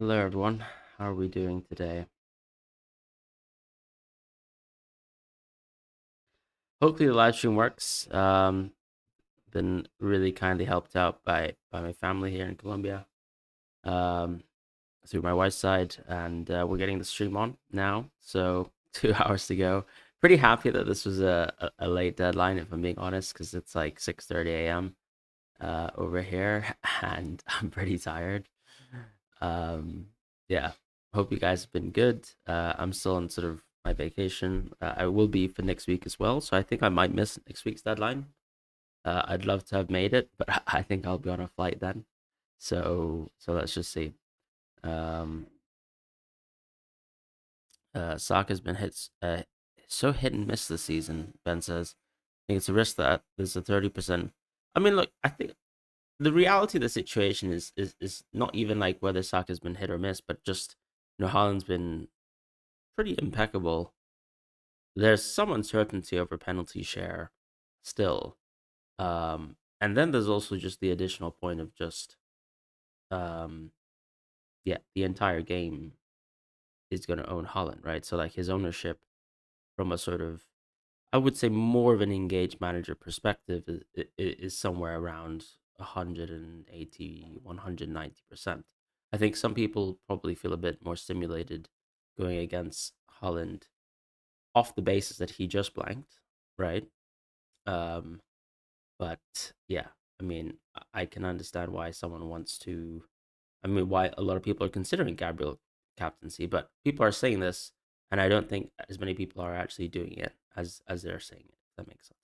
Hello, everyone. How are we doing today? Hopefully, the live stream works. Been really kindly helped out by my family here in Colombia, um, through my wife's side, and we're getting the stream on now. So 2 hours to go. Pretty happy that this was a late deadline, if I'm being honest, because it's like 6:30 a.m. Over here, and I'm pretty tired. Um, yeah, hope you guys have been good. I'm still on sort of my vacation. I will be for next week as well, so I think I might miss next week's deadline. I'd love to have made it, but I think I'll be on a flight then. So let's just see. Um, Saka's been so hit and miss this season. Ben says, I think it's a risk that there's a 30%. I mean, look, I think the reality of the situation is not even like whether Saka's been hit or miss, but just Haaland's been pretty impeccable. There's some uncertainty over penalty share still. And then there's also just the additional point of just um yeah, the entire game is gonna own Holland, right? So like his ownership from a sort of, I would say, more of an engaged manager perspective is somewhere around 180, 190%. I think some people probably feel a bit more stimulated going against Holland off the basis that he just blanked, right? Um, but yeah, I mean, I can understand why someone wants to. I mean, why a lot of people are considering Gabriel captaincy, but people are saying this, and I don't think as many people are actually doing it as they're saying it. If that makes sense.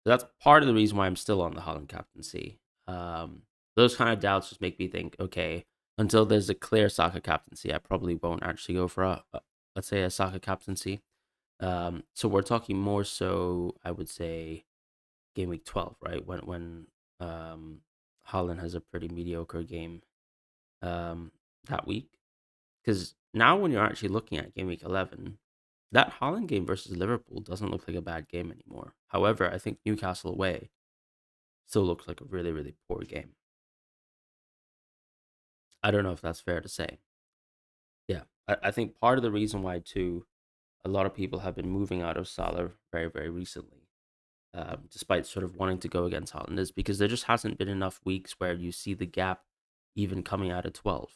So that's part of the reason why I'm still on the Holland captaincy. Um, those kind of doubts just make me think, okay, until there's a clear Saka captaincy, I probably won't actually go for let's say, a Saka captaincy. So we're talking more so, I would say, game week 12, right? When Holland has a pretty mediocre game um, that week. Because now when you're actually looking at game week 11, that Holland game versus Liverpool doesn't look like a bad game anymore. However, I think Newcastle away still looks like a really, really poor game. I don't know if that's fair to say. Yeah, I think part of the reason why, too, a lot of people have been moving out of Salah very, very recently, despite sort of wanting to go against Holland, is because there just hasn't been enough weeks where you see the gap even coming out of 12.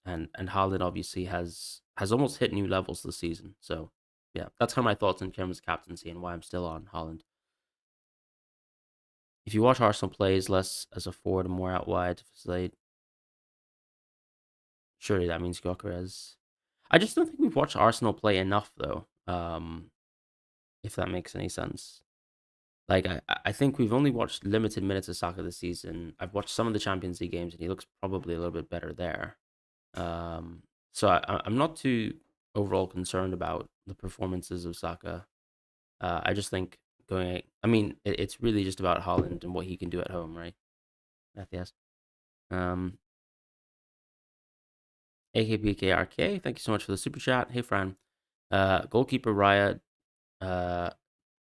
And Haaland obviously has almost hit new levels this season. So yeah, that's kind of my thoughts in terms of captaincy and why I'm still on Haaland. If you watch Arsenal plays less as a forward and more out wide to facilitate, surely that means Gyökeres. I just don't think we've watched Arsenal play enough though. If that makes any sense. Like I think we've only watched limited minutes of Saka this season. I've watched some of the Champions League games and he looks probably a little bit better there. Um, so I'm not too overall concerned about the performances of Saka. I just think going. I mean, it's really just about Holland and what he can do at home, right? Yes. Um, AKPKRK, thank you so much for the super chat. Hey, Fran. Goalkeeper Raya. Uh,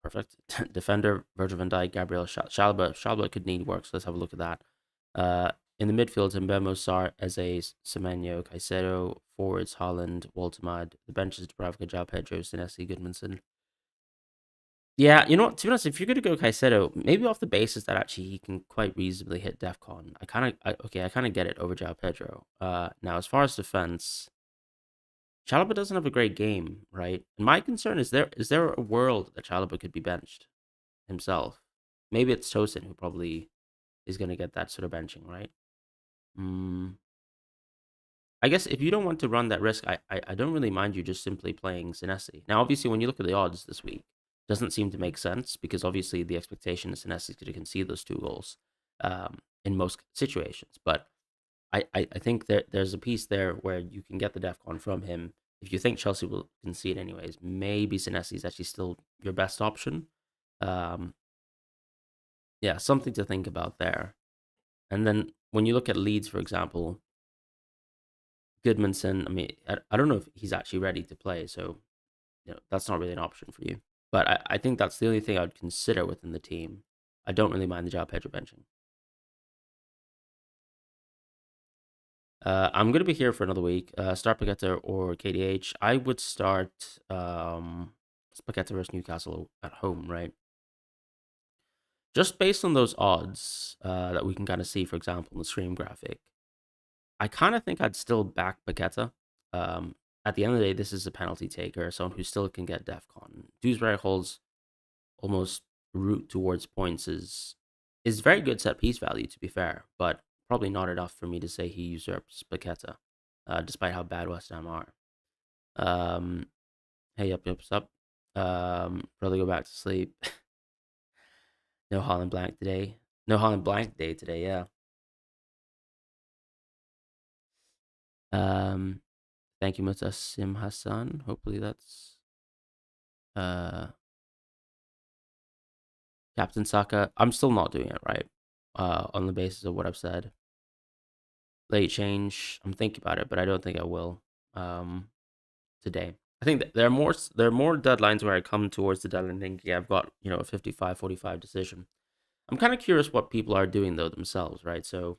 Perfect. Defender Virgil van Dijk, Gabriel Shalba. Shalba could need work, so let's have a look at that. Uh, in the midfield, Mbemo, Sar, Eze, Semenyo, Caicedo. Forwards, Holland, Waltermad. The benches, Dubravka, João Pedro, Senesi, Goodmanson. Yeah, you know what? To be honest, if you're going to go Caicedo, maybe off the basis that actually he can quite reasonably hit DEFCON. I kind of get it over João Pedro. Now as far as defense, Chalobah doesn't have a great game, right? And my concern is there a world that Chalobah could be benched himself? Maybe it's Tosin who probably is going to get that sort of benching, right? Mm, I guess if you don't want to run that risk, I don't really mind you just simply playing Senesi. Now, obviously, when you look at the odds this week, it doesn't seem to make sense because obviously the expectation is Senesi is going to concede those 2 goals in most situations. But I think there's a piece there where you can get the DEFCON from him. If you think Chelsea will concede anyways, maybe Senesi is actually still your best option. Um, yeah, something to think about there. And then when you look at Leeds, for example, Goodmanson, I mean, I don't know if he's actually ready to play, so that's not really an option for you. But I think that's the only thing I would consider within the team. I don't really mind the João Pedro benching. I'm gonna be here for another week. Start Paqueta or KDH. I would start Paqueta versus Newcastle at home, right? Just based on those odds that we can kind of see, for example, in the stream graphic, I kind of think I'd still back Paqueta. Um, at the end of the day, this is a penalty taker, someone who still can get DEFCON. Dewsbury holds almost route towards points is very good set piece value, to be fair, but probably not enough for me to say he usurps Paqueta, despite how bad West Ham are. Um, hey, up. Probably go back to sleep. No Holland blank today. No Holland blank day today. Yeah. Um, thank you, Mutasim Hassan. Hopefully that's uh Captain Saka. I'm still not doing it right. On the basis of what I've said. Late change. I'm thinking about it, but I don't think I will. Today. I think that there are more deadlines where I come towards the deadline thinking I've got, a 55-45 decision. I'm kind of curious what people are doing though themselves, right? So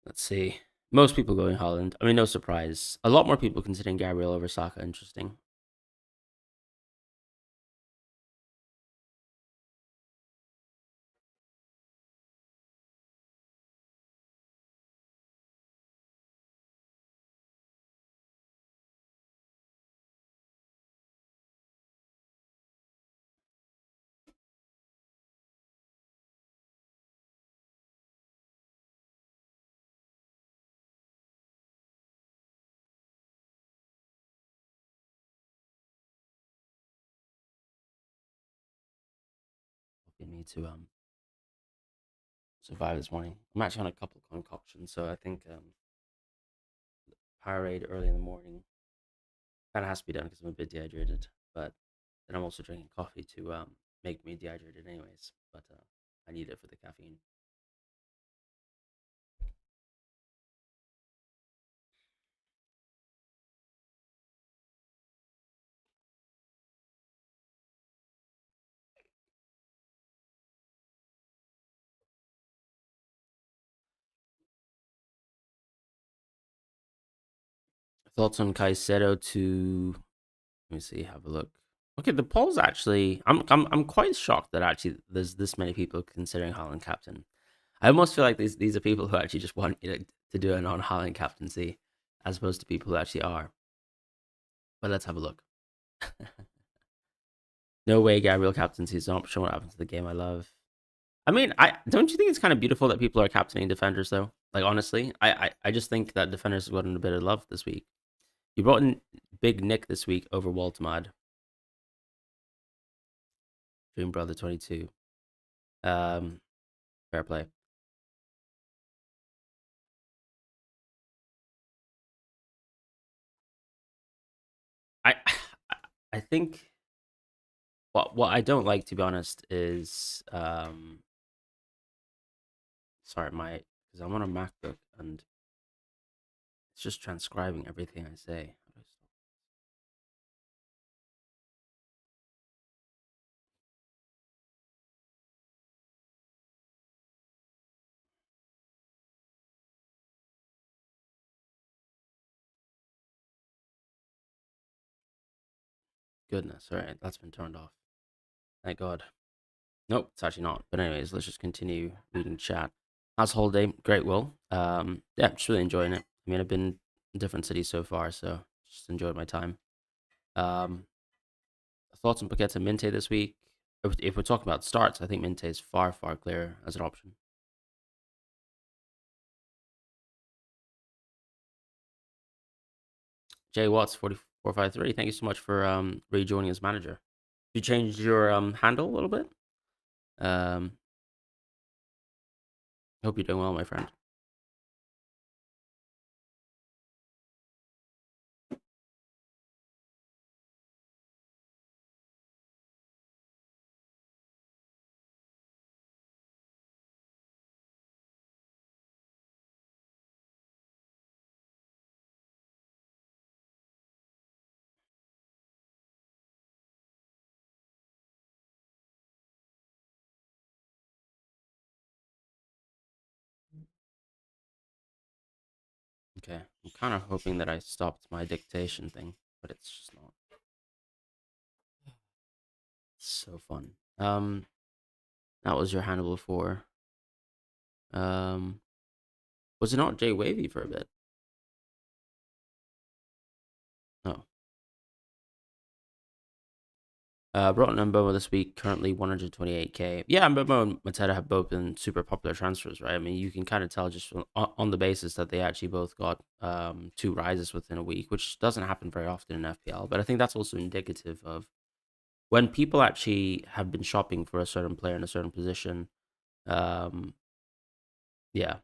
let's see. Most people going Holland. I mean, no surprise. A lot more people considering Gabriel over Saka. Interesting. You need to survive this morning. I'm actually on a couple of concoctions, so I think Powerade early in the morning kind of has to be done because I'm a bit dehydrated. But then I'm also drinking coffee to make me dehydrated, anyways. But I need it for the caffeine. Thoughts on Caicedo to let me see, have a look. Okay, the polls actually I'm quite shocked that actually there's this many people considering Haaland captain. I almost feel like these are people who actually just want to do an on Haaland captaincy as opposed to people who actually are. But let's have a look. No way Gabriel captaincy is not sure what happens to the game I love. I mean, I don't you think it's kind of beautiful that people are captaining defenders though? Like honestly, I just think that defenders have gotten a bit of love this week. You brought in Big Nick this week over Waltmad, Dream Brother 22. Um, fair play. I I think what I don't like, to be honest, is sorry, my because I'm on a MacBook and it's just transcribing everything I say. Goodness, all right, that's been turned off. Thank God. Nope, it's actually not. But anyways, let's just continue reading chat. How's holiday? Great, Will. Yeah, just really enjoying it. I mean, I've been in different cities so far, so just enjoyed my time. Um, thoughts on Paqueta Minte this week? If we're talking about starts, I think Minte is far, far clearer as an option. Jay Watts 4453. Thank you so much for rejoining as manager. You changed your handle a little bit. Um, Hope you're doing well, my friend. Okay, I'm kind of hoping that I stopped my dictation thing, but it's just not. It's so fun. That was your handle before. Um, was it not J Wavy for a bit? No. Brought in Mbomo this week, currently 128k. Yeah, Mbomo and Mateta have both been super popular transfers, right? I mean, you can kind of tell just on the basis that they actually both got two rises within a week, which doesn't happen very often in FPL. But I think that's also indicative of when people actually have been shopping for a certain player in a certain position. Um, yeah,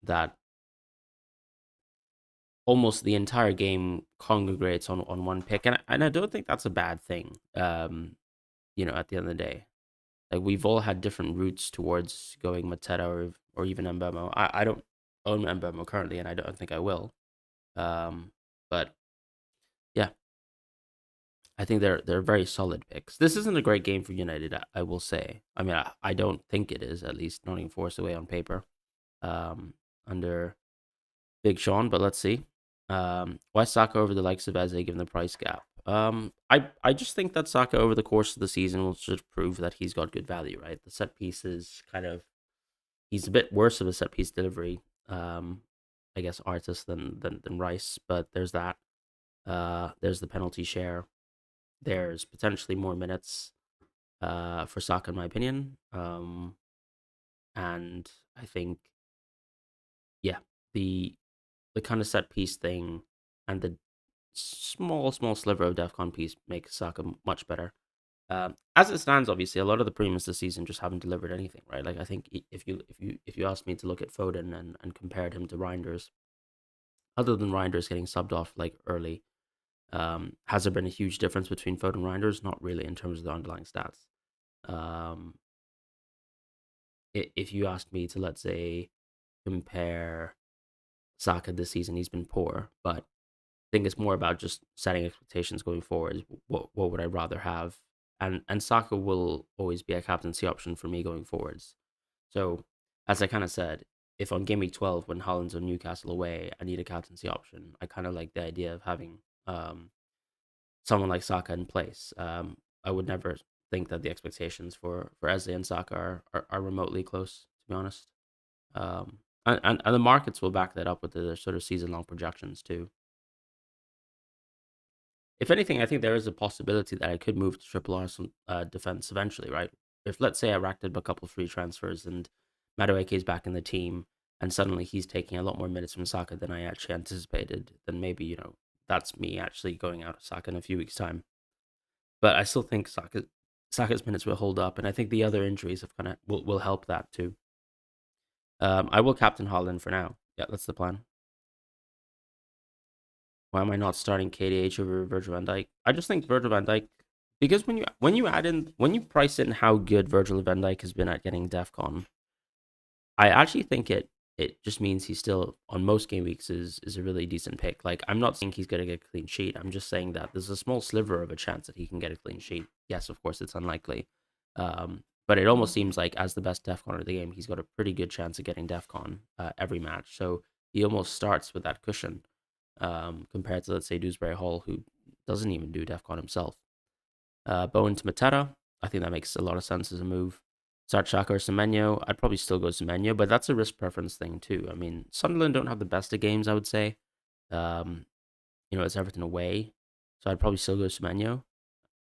that almost the entire game congregates on one pick, and I don't think that's a bad thing. At the end of the day, like we've all had different routes towards going Mateta or even Mbemo. I don't own Mbemo currently, and I don't think I will. But yeah, I think they're very solid picks. This isn't a great game for United, I will say. I mean, I don't think it is, at least Nottingham Forest away on paper. Um, Under Big Sean, but let's see. Why Saka over the likes of Eze given the price gap? I just think that Saka over the course of the season will just prove that he's got good value, right? The set pieces kind of he's a bit worse of a set piece delivery, I guess artist than Rice, but there's that. There's the penalty share. There's potentially more minutes for Saka, in my opinion. And I think yeah, the the kind of set piece thing and the small sliver of DefCon piece makes Saka much better. As it stands, obviously, a lot of the premiums this season just haven't delivered anything, right? Like I think if you asked me to look at Foden and compared him to Reinders, other than Reinders getting subbed off like early, has there been a huge difference between Foden and Reinders? Not really in terms of the underlying stats. Um, if you asked me to, let's say, compare Saka this season, he's been poor, but I think it's more about just setting expectations going forward. What would I rather have? And Saka will always be a captaincy option for me going forwards. So as I kind of said, if on game week 12 when Holland's on Newcastle away, I need a captaincy option. I kind of like the idea of having someone like Saka in place. I would never think that the expectations for Eze and Saka are remotely close, to be honest. And the markets will back that up with the sort of season long projections too. If anything, I think there is a possibility that I could move to triple Arsenal defense eventually, right? If let's say I racked up a couple free transfers and Madueke is back in the team and suddenly he's taking a lot more minutes from Saka than I actually anticipated, then maybe, that's me actually going out of Saka in a few weeks' time. But I still think Saka's minutes will hold up, and I think the other injuries have kind of will help that too. I will captain Holland for now. Yeah, that's the plan. Why am I not starting KDH over Virgil van Dijk? I just think Virgil van Dijk because when you price in how good Virgil van Dijk has been at getting DefCon, I actually think it just means he's still on most game weeks is a really decent pick. Like I'm not saying he's gonna get a clean sheet. I'm just saying that there's a small sliver of a chance that he can get a clean sheet. Yes, of course it's unlikely. But it almost seems like as the best DefCon of the game, he's got a pretty good chance of getting DefCon every match. So he almost starts with that cushion compared to let's say Dewsbury Hall, who doesn't even do DefCon himself. Bowen to Mateta, I think that makes a lot of sense as a move. Start Xhaka or Semenyo, I'd probably still go Semenyo, but that's a risk preference thing too. I mean, Sunderland don't have the best of games, I would say. Um, it's Everton away, so I'd probably still go Semenyo.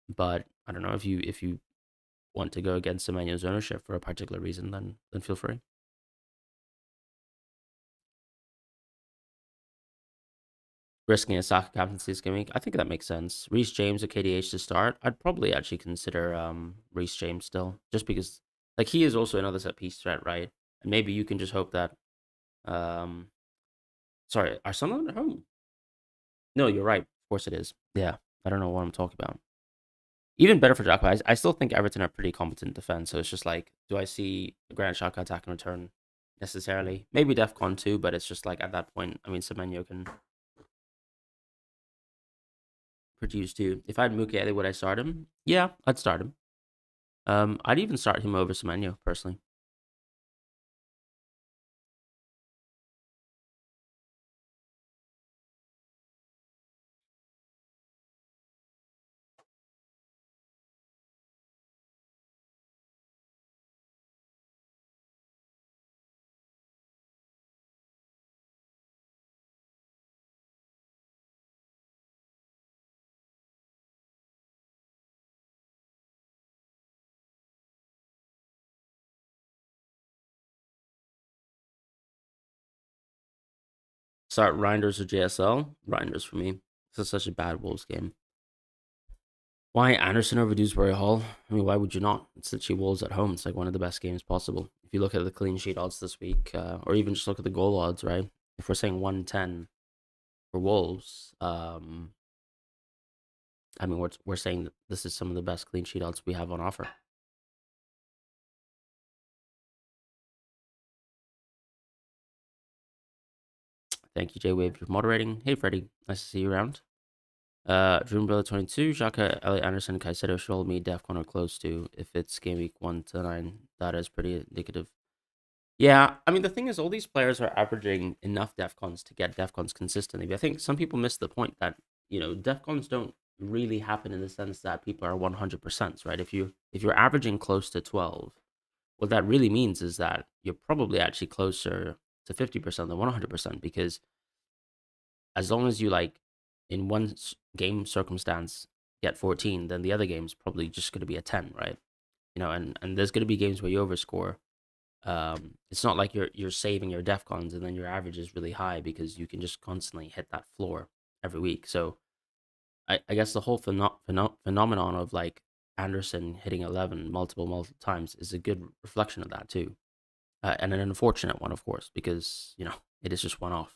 But I don't know if you want to go against Semenyo's ownership for a particular reason, then feel free. Risking a Saka captaincy this game, I think that makes sense. Reece James or KDH to start. I'd probably actually consider Reece James still, just because like he is also another set piece threat, right? And maybe you can just hope that. Um, sorry, are Sunderland at home? No, you're right. Of course it is. Yeah, I don't know what I'm talking about. Even better for Xhaka. I still think Everton are pretty competent defense. So it's just like, do I see Granit Xhaka attack and return necessarily? Maybe DEFCON 2, but it's just like at that point, I mean, Semenyo can produce too. If I had Mukele, would I start him? Yeah, I'd start him. I'd even start him over Semenyo personally. Start Reinders or JSL. Reinders for me. This is such a bad Wolves game. Why Anderson over Dewsbury Hall? I mean, why would you not? It's literally Wolves at home. It's like one of the best games possible. If you look at the clean sheet odds this week, or even just look at the goal odds, right? If we're saying 110 for Wolves, I mean, we're saying that this is some of the best clean sheet odds we have on offer. Thank you, J Wave, for moderating. Hey, Freddie. Nice to see you around. Dream Brother 22, Xhaka, Elliot Anderson, Caicedo should all meet DEFCON or close to. If it's game week 1 to 9, that is pretty indicative. Yeah, I mean, the thing is, all these players are averaging enough DEFCONs to get DEFCONs consistently. But I think some people miss the point that, DEFCONs don't really happen in the sense that people are 100%, right? If you're averaging close to 12, what that really means is that you're probably actually closer to 50% than 100% because as long as you like in one game circumstance get 14, then the other game's probably just going to be a 10, right? And there's going to be games where you overscore. It's not like you're saving your defcons and then your average is really high because you can just constantly hit that floor every week. So I guess the whole phenomenon of like Anderson hitting 11 multiple times is a good reflection of that too, and an unfortunate one, of course, because it is just one off.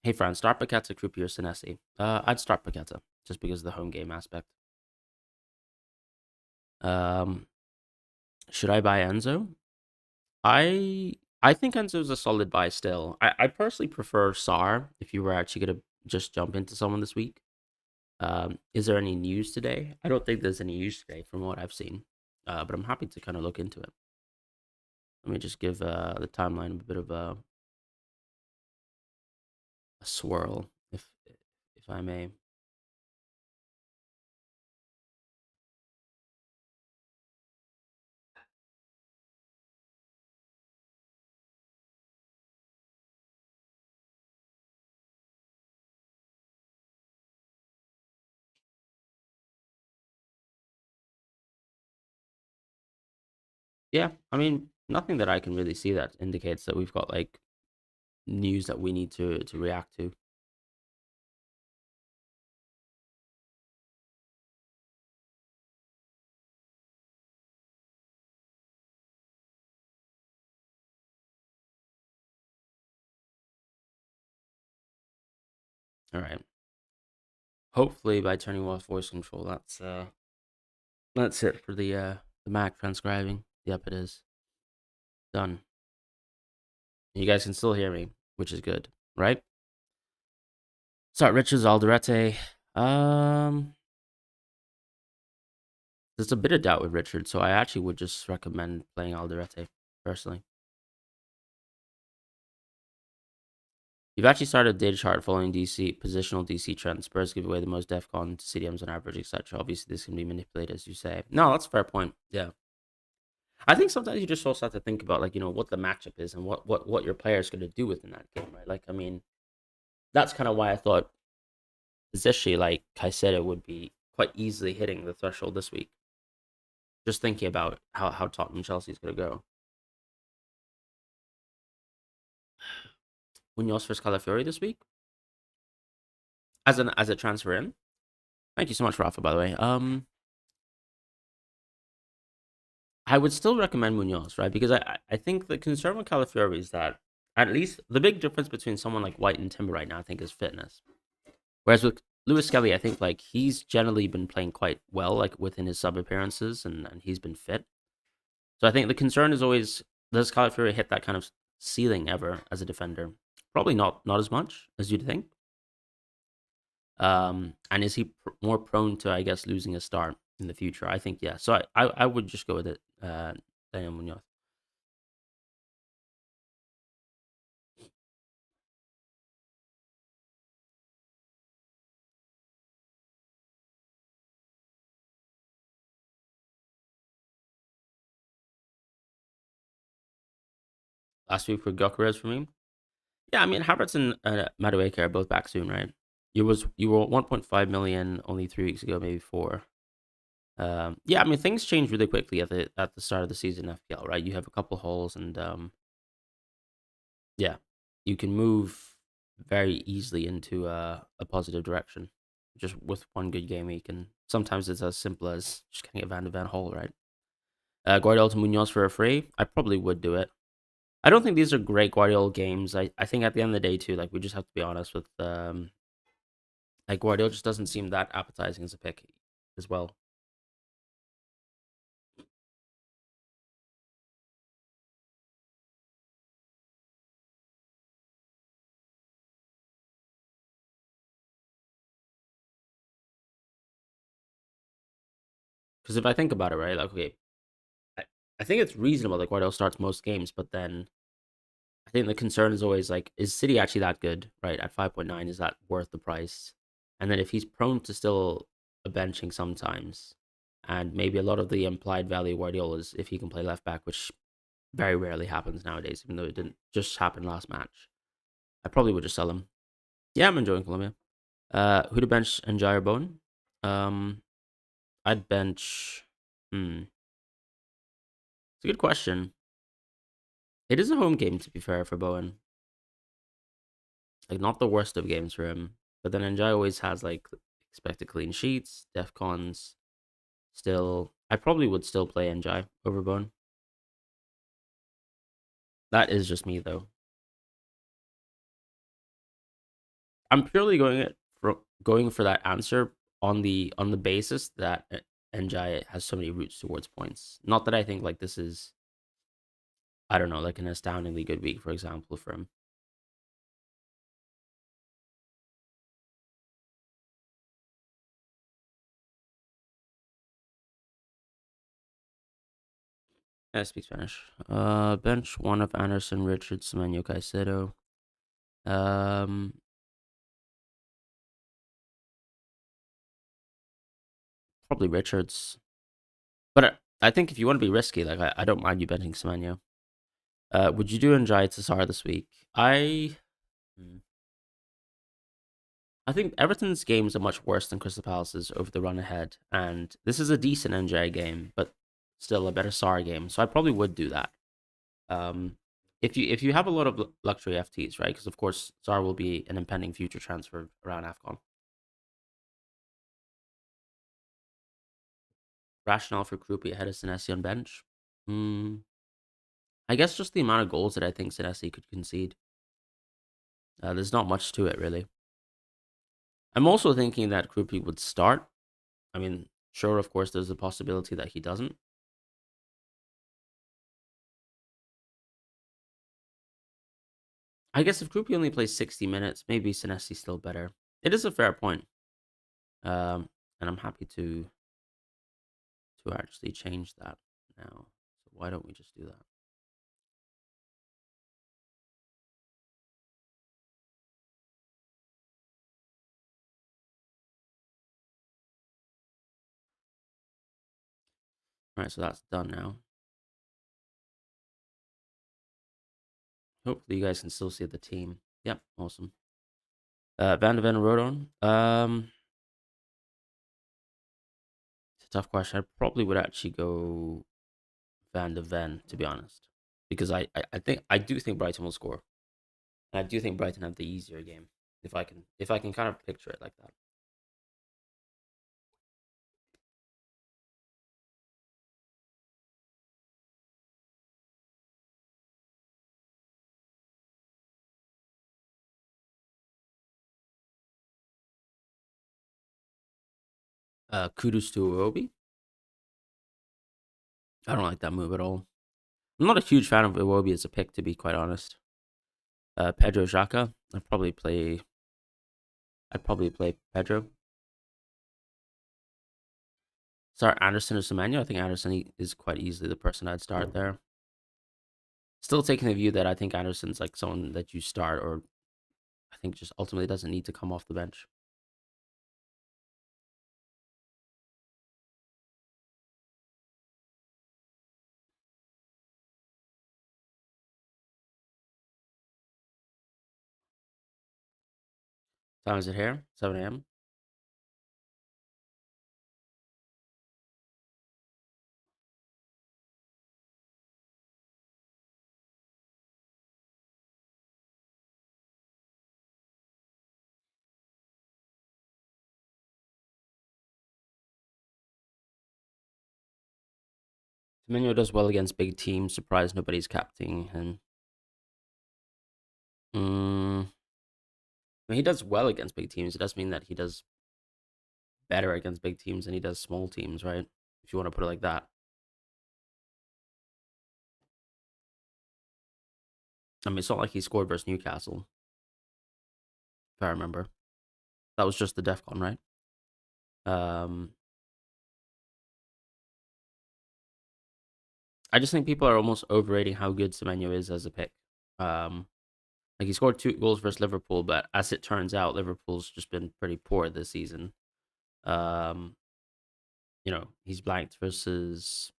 Hey, Fran, start Paqueta, Croupier, Senesi. I'd start Paqueta just because of the home game aspect. Um, should I buy Enzo? I think Enzo's a solid buy still. I personally prefer Sar if you were actually gonna just jump into someone this week. Is there any news today? I don't think there's any news today from what I've seen. But I'm happy to kind of look into it. Let me just give the timeline a bit of a swirl, if I may. Yeah, I mean, nothing that I can really see that indicates that we've got like news that we need to react to. All right. Hopefully, by turning off voice control, that's it for the Mac transcribing. Yep, it is done. You guys can still hear me, which is good, right? Start Richards Alderete. Um, there's a bit of doubt with Richard, so I actually would just recommend playing Alderete personally. You've actually started a data chart following DC positional DC trends. Spurs give away the most DEFCON to CDMs on average, etc. Obviously, this can be manipulated, as you say. No, that's a fair point. Yeah, I think sometimes you just also have to think about like what the matchup is and what your player is going to do within that game, right? Like, I mean, that's kind of why I thought Zishi like Caicedo would be quite easily hitting the threshold this week. Just thinking about how Tottenham Chelsea is going to go. Munoz versus Calafiori this week as a transfer in. Thank you so much, Rafa. By the way, I would still recommend Munoz, right? Because I think the concern with Calafiori is that at least the big difference between someone like White and Timber right now, I think, is fitness. Whereas with Lewis Skelly, I think like he's generally been playing quite well, like within his sub appearances, and he's been fit. So I think the concern is always, does Calafiori hit that kind of ceiling ever as a defender? Probably not as much as you'd think. And is he more prone to, I guess, losing a start in the future? I think yeah. So I would just go with it. Daniel Munoz. Last week for Gyökeres for me. Yeah, I mean Havertz and Madueke are both back soon, right? You were 1.5 million only 3 weeks ago, maybe four. Yeah, I mean things change really quickly at the start of the season in FPL, right? You have a couple holes, and yeah, you can move very easily into a positive direction just with one good game week, and sometimes it's as simple as just getting a Van de Ven hole, right? Guardiola to Munoz for a free, I probably would do it. I don't think these are great Guardiola games. I think at the end of the day too, like we just have to be honest with like Guardiola just doesn't seem that appetizing as a pick as well. Because if I think about it, right, like okay, I, I think it's reasonable that Guardiola starts most games, but then I think the concern is always like, is City actually that good, right? At 5.9, is that worth the price? And then if he's prone to still a benching sometimes, and maybe a lot of the implied value of Guardiola is if he can play left back, which very rarely happens nowadays, even though it didn't just happen last match. I probably would just sell him. Yeah, I'm enjoying Colombia. Who to bench and Jair Bowen? Um, I'd bench. It's a good question. It is a home game, to be fair, for Bowen. Like, not the worst of games for him. But then Njai always has, like, expected clean sheets, DEFCONs. Still, I probably would still play Njai over Bowen. That is just me, though. I'm purely going for that answer on the basis that Njai has so many routes towards points. Not that I think, like, this is, I don't know, like an astoundingly good week, for example, for him. I speak Spanish. Bench one of Anderson, Richards, Semenyo, Caicedo. Um, Probably Richards. But I think if you want to be risky, like I don't mind you benching Semenyo. Would you do Njai Tassar this week? Hmm, I think Everton's games are much worse than Crystal Palace's over the run ahead, and this is a decent NJ game, but still a better SAR game. So I probably would do that. Um, if you have a lot of luxury FTs, right? Because of course SAR will be an impending future transfer around Afcon. Rationale for Krupi ahead of Senesi on bench. Hmm. I guess just the amount of goals that I think Senesi could concede. There's not much to it really. I'm also thinking that Krupi would start. I mean, sure, of course, there's a possibility that he doesn't. I guess if Krupi only plays 60 minutes, maybe Senesi's still better. It is a fair point. And I'm happy to actually change that now. So why don't we just do that? All right, so that's done now. Hopefully, you guys can still see the team. Yep, awesome. Van de Ven Rodon. It's a tough question. I probably would actually go Van de Ven, to be honest, because I do think Brighton will score, and I do think Brighton have the easier game if I can kind of picture it like that. Kudos to Iwobi. I don't like that move at all. I'm not a huge fan of Iwobi as a pick, to be quite honest. Pedro Xhaka. I'd probably play Pedro. Start Anderson or Semenyo. I think Anderson is quite easily the person I'd start there. Still taking the view that I think Anderson's like someone that you start, or I think just ultimately doesn't need to come off the bench. Time is it here? 7 a.m. Semenyo does well against big teams. Surprised nobody's captaining him. I mean, he does well against big teams. It does mean that he does better against big teams than he does small teams, right? If you want to put it like that. I mean, it's not like he scored versus Newcastle, if I remember. That was just the DEFCON, right? Um, I just think people are almost overrating how good Semenyo is as a pick. Um, like he scored 2 goals versus Liverpool, but as it turns out, Liverpool's just been pretty poor this season. Um, he's blanked versus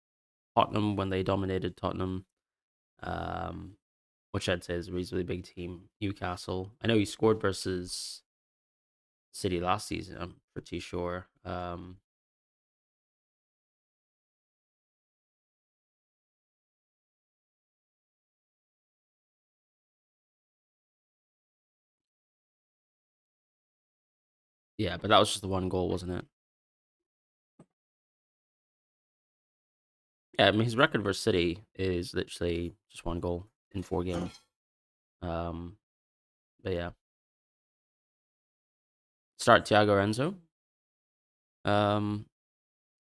Tottenham when they dominated Tottenham, um, which I'd say is a reasonably big team. Newcastle. I know he scored versus City last season. I'm pretty sure. Yeah, but that was just the 1 goal, wasn't it? Yeah, I mean his record versus City is literally just 1 goal in 4 games. Um, but yeah, start Thiago or Enzo. Um,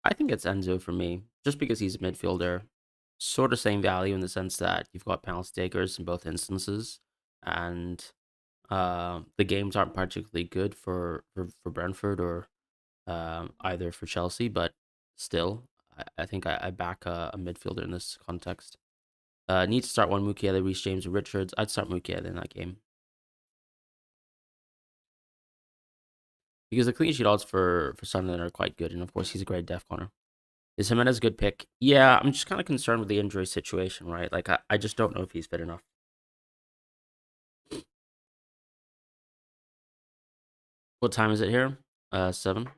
I think it's Enzo for me, just because he's a midfielder. Sort of same value in the sense that you've got penalty takers in both instances, and the games aren't particularly good for Brentford or either for Chelsea, but still, I think I back a midfielder in this context. Need to start one Mukiele, Reece James, or Richards. I'd start Mukiele in that game because the clean sheet odds for Sunderland are quite good, and of course he's a great def corner. Is Jimenez a good pick? Yeah, I'm just kind of concerned with the injury situation, right? Like I just don't know if he's fit enough. What time is it here? 7.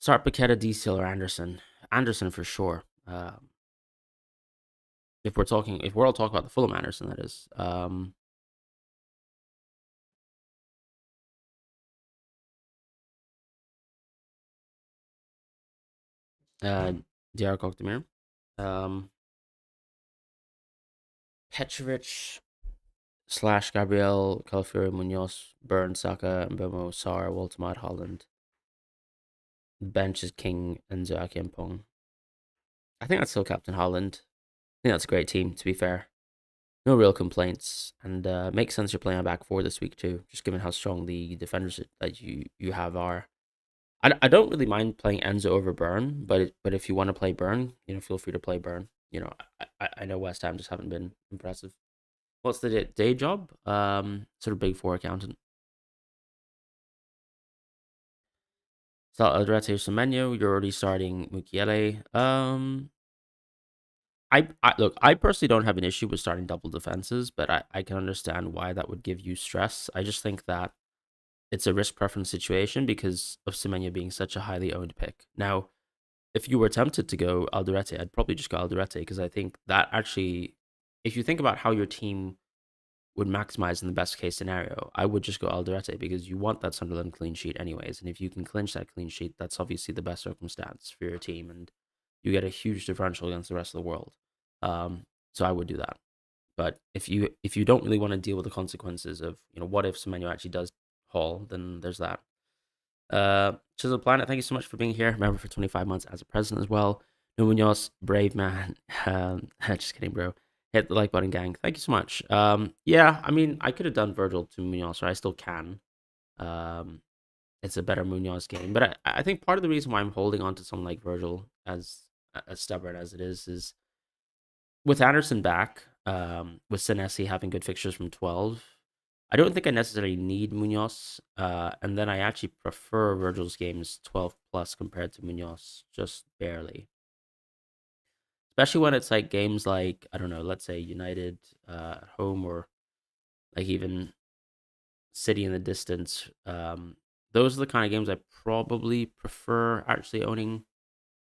Start Paqueta, D-Seal, or Anderson. Anderson for sure. If we're all talking about the Fulham Anderson, that is. Uh, Diarra Kokdemir. Um, Petrovic slash Gabriel, Calafiori, Munoz, Burn, Saka, Mbemo, Sar, Walter Holland. Bench is King and Zoaki Pong. I think that's still Captain Holland. I think that's a great team, to be fair. No real complaints, and makes sense you're playing a back four this week too, just given how strong the defenders that you have are. I don't really mind playing Enzo over Burn, but if you want to play Burn, feel free to play Burn. I know West Ham just haven't been impressive. What's the day job? Sort of big four accountant. So Alderete Semenyo, you're already starting Mukiele. I look. I personally don't have an issue with starting double defenses, but I can understand why that would give you stress. I just think that it's a risk preference situation because of Semenyo being such a highly owned pick. Now, if you were tempted to go Alderete, I'd probably just go Alderete because I think that actually, if you think about how your team would maximize in the best case scenario, I would just go Alderete because you want that Sunderland clean sheet anyways. And if you can clinch that clean sheet, that's obviously the best circumstance for your team. And you get a huge differential against the rest of the world. Um, so I would do that. But if you don't really want to deal with the consequences of what if Semenyo actually does haul, then there's that. Chisel Planet, thank you so much for being here. Remember for 25 months as a president as well. No Munoz, brave man. Just kidding, bro. Hit the like button, gang. Thank you so much. Yeah, I mean, I could have done Virgil to Munoz, or I still can. Um, it's a better Munoz game, but I think part of the reason why I'm holding on to someone like Virgil, as stubborn as it is with Anderson back, with Senesi having good fixtures from 12. I don't think I necessarily need Munoz, and then I actually prefer Virgil's games 12 plus compared to Munoz, just barely. Especially when it's like games like, I don't know, let's say United at home, or like even City in the distance. Those are the kind of games I probably prefer actually owning,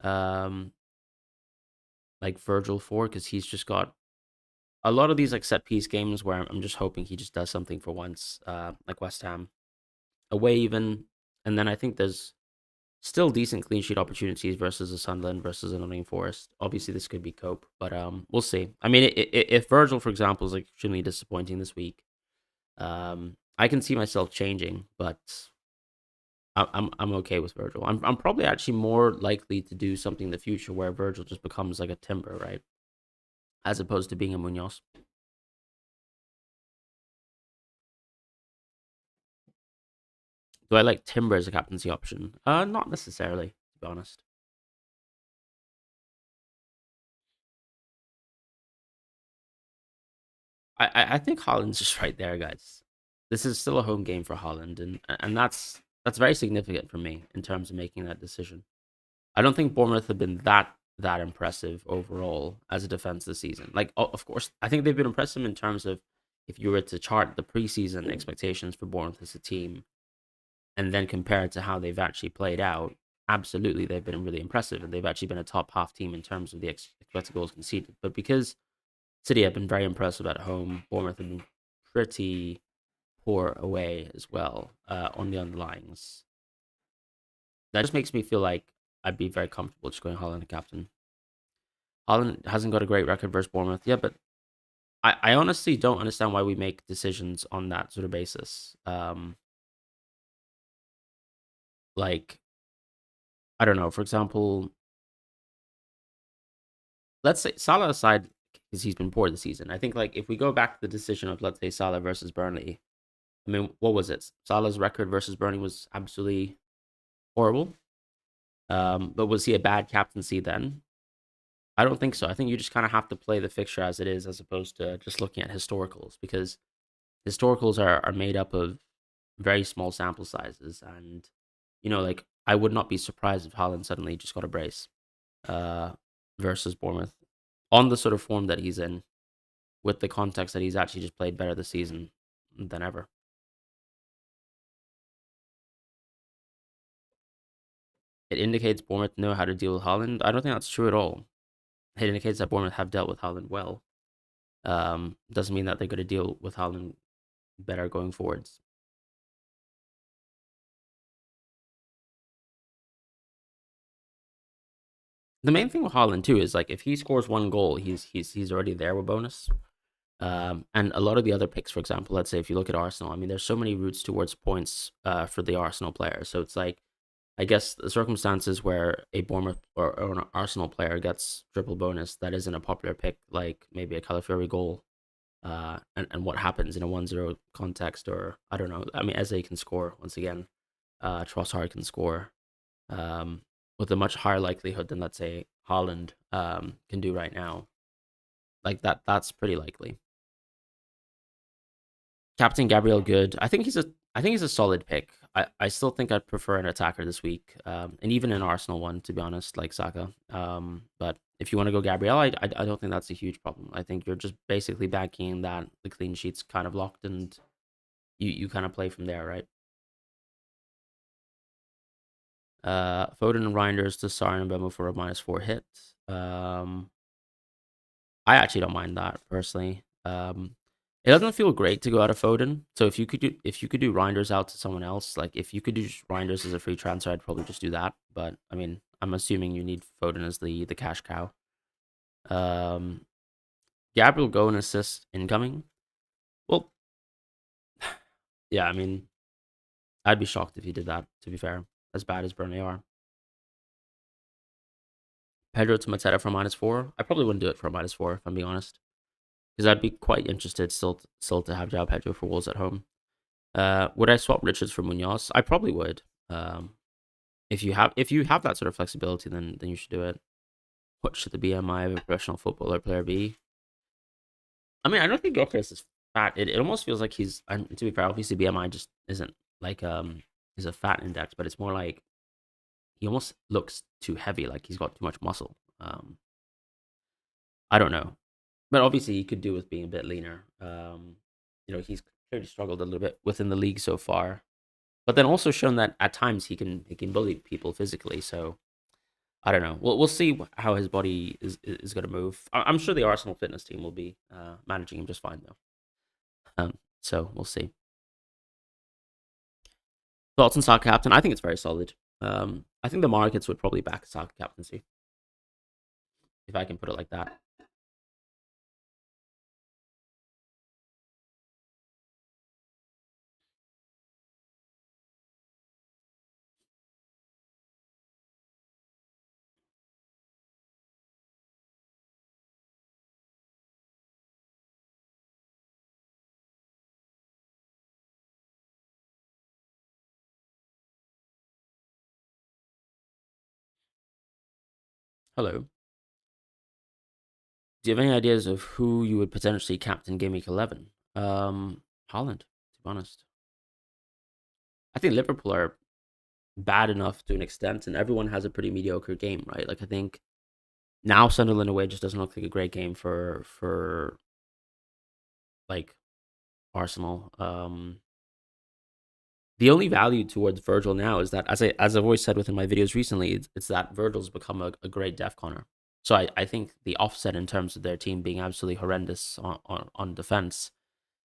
um, like Virgil for, because he's just got a lot of these like set piece games where I'm just hoping he just does something for once, like West Ham away even, and then I think there's still decent clean sheet opportunities versus a Sunderland versus a Nottingham Forest. Obviously, this could be cope, but we'll see. I mean, if Virgil, for example, is like extremely disappointing this week, I can see myself changing, but I'm okay with Virgil. I'm probably actually more likely to do something in the future where Virgil just becomes like a Timber, right, as opposed to being a Munoz. Do I like Timber as a captaincy option? Not necessarily, to be honest. I think Holland's just right there, guys. This is still a home game for Holland, and that's very significant for me in terms of making that decision. I don't think Bournemouth have been that impressive overall as a defense this season. Like, of course, I think they've been impressive in terms of if you were to chart the preseason expectations for Bournemouth as a team and then compare it to how they've actually played out. Absolutely, they've been really impressive, and they've actually been a top half team in terms of the expected goals conceded. But because City have been very impressive at home, Bournemouth have been pretty poor away as well, on the underlyings. That just makes me feel like I'd be very comfortable just going Holland captain. Holland hasn't got a great record versus Bournemouth yet, but I honestly don't understand why we make decisions on that sort of basis. Like, I don't know. For example, let's say Salah aside, because he's been poor this season. I think like if we go back to the decision of, let's say, Salah versus Burnley. I mean, what was it? Salah's record versus Burnley was absolutely horrible. But was he a bad captaincy then? I don't think so. I think you just kind of have to play the fixture as it is, as opposed to just looking at historicals, because historicals are made up of very small sample sizes, and like I would not be surprised if Haaland suddenly just got a brace, uh, versus Bournemouth on the sort of form that he's in, with the context that he's actually just played better this season than ever. It indicates Bournemouth know how to deal with Haaland. I don't think that's true at all. It indicates that Bournemouth have dealt with Haaland well. Doesn't mean that they're going to deal with Haaland better going forwards. The main thing with Haaland too is like if he scores one goal, he's already there with bonus. And a lot of the other picks, for example, let's say if you look at Arsenal, I mean, there's so many routes towards points for the Arsenal player. So it's like, I guess the circumstances where a Bournemouth or an Arsenal player gets triple bonus that isn't a popular pick, like maybe a Calafiori goal, and what happens in a 1-0 context, or I don't know. I mean, Eze can score once again. Trossard can score, um, with a much higher likelihood than, let's say, Holland can do right now. Like that's pretty likely. Captain Gabriel good. I think he's a solid pick. I still think I'd prefer an attacker this week, and even an Arsenal one, to be honest, like Saka. But if you want to go Gabriel, I don't think that's a huge problem. I think you're just basically backing that the clean sheet's kind of locked, and you kind of play from there, right? Foden and Reinders to Sar and Bemo for a -4 hit. Um, I actually don't mind that personally. It doesn't feel great to go out of Foden. So if you could do Reinders out to someone else, like if you could do Reinders as a free transfer, I'd probably just do that. But I mean, I'm assuming you need Foden as the cash cow. Um, Gabriel go and assist incoming. Well, yeah, I mean, I'd be shocked if he did that, to be fair, as bad as Burnley are. Pedro to Mateta for -4. I probably wouldn't do it for a -4, if I'm being honest, because I'd be quite interested still to have João Pedro for Wolves at home. Would I swap Richards for Munoz? I probably would. If you have that sort of flexibility, then you should do it. What should the BMI of a professional footballer player be? I mean, I don't think Gyökeres is fat. It almost feels like he's. And to be fair, obviously BMI just isn't like is a fat index, but it's more like he almost looks too heavy, like he's got too much muscle. I don't know, but obviously he could do with being a bit leaner. He's clearly struggled a little bit within the league so far, but then also shown that at times he can bully people physically. So I don't know. We'll see how his body is going to move. I'm sure the Arsenal fitness team will be managing him just fine though. So we'll see. Thoughts on Saka captain? I think it's very solid. I think the markets would probably back Saka captaincy, if I can put it like that. Hello. Do you have any ideas of who you would potentially captain Game Week 11? Holland, to be honest. I think Liverpool are bad enough to an extent, and everyone has a pretty mediocre game, right? Like I think now Sunderland away just doesn't look like a great game for like Arsenal. The only value towards Virgil now is that, as I've always said within my videos recently, it's that Virgil's become a great def corner. So I think the offset in terms of their team being absolutely horrendous on defense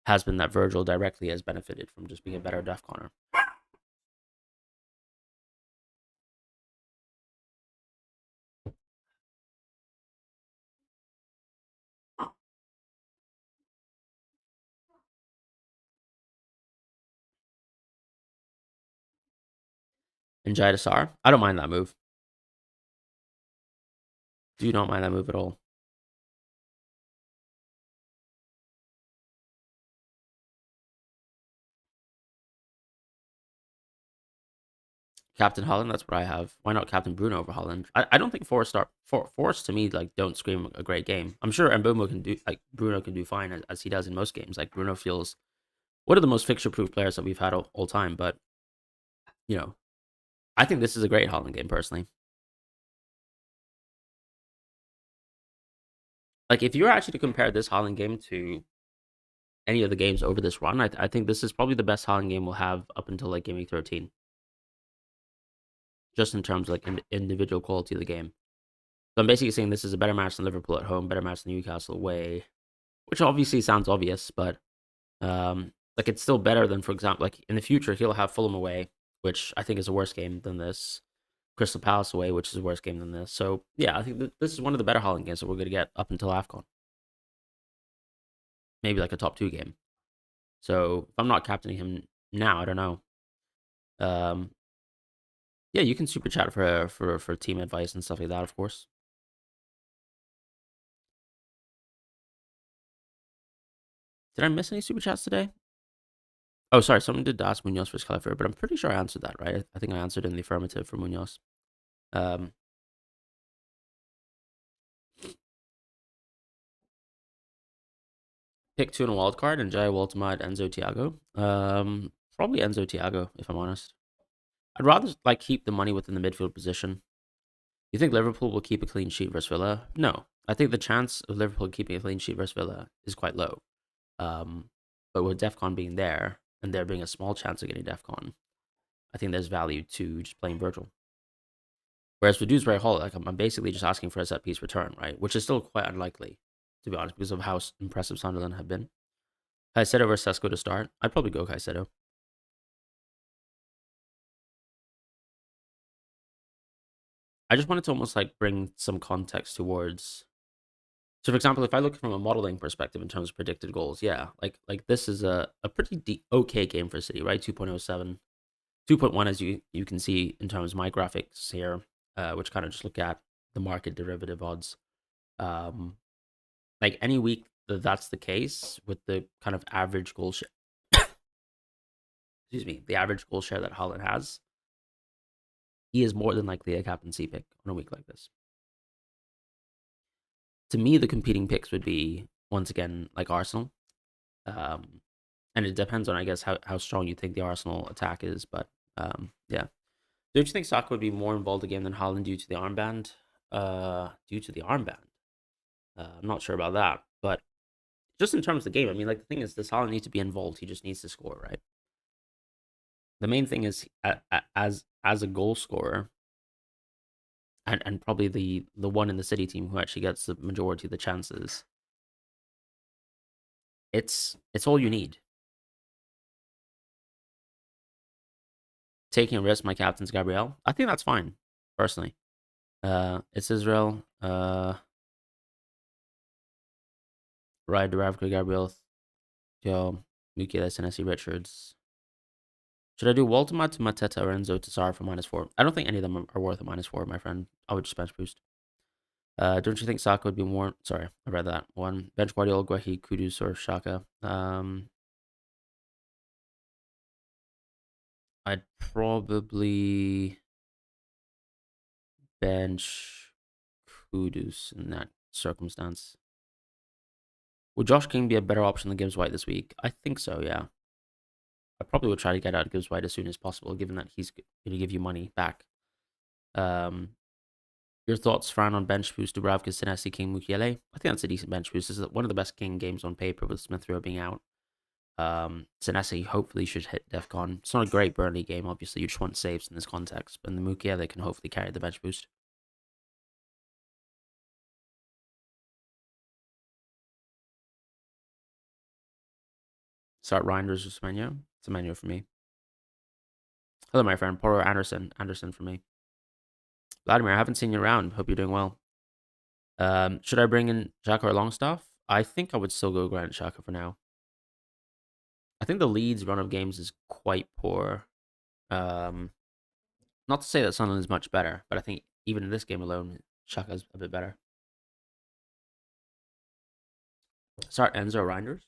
has been that Virgil directly has benefited from just being a better def corner. And Jadasar, I don't mind that move. Do not mind that move at all. Captain Holland, that's what I have. Why not Captain Bruno over Holland? I don't think Forest to me like don't scream a great game. I'm sure Mbomo can do like Bruno can do fine as he does in most games. Like Bruno feels one of the most fixture proof players that we've had all time. But you know, I think this is a great Holland game personally. Like if you were actually to compare this Holland game to any of the games over this run, I think this is probably the best Holland game we'll have up until like game week 13. Just in terms of like individual quality of the game. So I'm basically saying this is a better match than Liverpool at home, better match than Newcastle away, which obviously sounds obvious, but like it's still better than, for example, like in the future he'll have Fulham away, which I think is a worse game than this. Crystal Palace away, which is a worse game than this. So yeah, I think this is one of the better Holland games that we're going to get up until AFCON. Maybe like a top 2 game. So if I'm not captaining him now, I don't know. Um, yeah, you can super chat for team advice and stuff like that, of course. Did I miss any super chats today? Oh, sorry, someone did ask Munoz for Scalifer, but I'm pretty sure I answered that, right? I think I answered in the affirmative for Munoz. Pick 2 in a wild card and Jai Waltermite, Enzo Tiago. Probably Enzo Tiago, if I'm honest. I'd rather like keep the money within the midfield position. You think Liverpool will keep a clean sheet versus Villa? No. I think the chance of Liverpool keeping a clean sheet versus Villa is quite low. But with DEFCON being there and there being a small chance of getting DEFCON, I think there's value to just playing Virgil. Whereas for Dewsbury Hall, like I'm basically just asking for a set piece return, right? Which is still quite unlikely, to be honest, because of how impressive Sunderland have been. Caicedo versus Sesko to start. I'd probably go Caicedo. I just wanted to almost like bring some context towards. So, for example, if I look from a modeling perspective in terms of predicted goals, yeah, like this is a pretty okay game for City, right? 2.07. 2.1, as you can see in terms of my graphics here, which kind of just look at the market derivative odds. Um, like any week that's the case with the kind of average goal share, excuse me, the average goal share that Holland has, he is more than likely a captaincy pick on a week like this. To me, the competing picks would be once again like Arsenal, um, and it depends on I guess how strong you think the Arsenal attack is. But yeah, don't you think Saka would be more involved again than Holland due to the armband? Due to the armband, I'm not sure about that, but just in terms of the game, I mean, like the thing is, does Holland need to be involved? He just needs to score, right? The main thing is as a goal scorer, and probably the one in the City team who actually gets the majority of the chances. It's all you need. Taking a risk, my captain's Gabriel. I think that's fine, personally. It's Israel. Ryan Dubravka, Gabriel, Joe, Mukele, Senesi, Richards. Should I do Waltema to Mateta or Enzo to Sar for -4? I don't think any of them are worth a -4, my friend. I would just bench boost. Don't you think Saka would be more? Sorry, I read that one. Bench Guardiola, Guehi, Kudus, or Shaka. I'd probably bench Kudus in that circumstance. Would Josh King be a better option than Gibbs White this week? I think so, yeah. I probably would try to get out Gibbs White as soon as possible, given that he's going to give you money back. Your thoughts, Fran, on bench boost Dubravka, Senesi, King, Mukiele? I think that's a decent bench boost. This is one of the best King games on paper with Smith Rowe being out. Senesi hopefully should hit DEFCON. It's not a great Burnley game, obviously. You just want saves in this context. But in the Mukiele can hopefully carry the bench boost. Start Reinders or Semenyo. Semenyo for me. Hello, my friend. Poro Anderson. Anderson for me. Vladimir, I haven't seen you around. Hope you're doing well. Should I bring in Xhaka or Longstaff? I think I would still go Granit Xhaka for now. I think the Leeds run of games is quite poor. Not to say that Sunderland is much better, but I think even in this game alone, Xhaka's a bit better. Start Enzo or Reinders?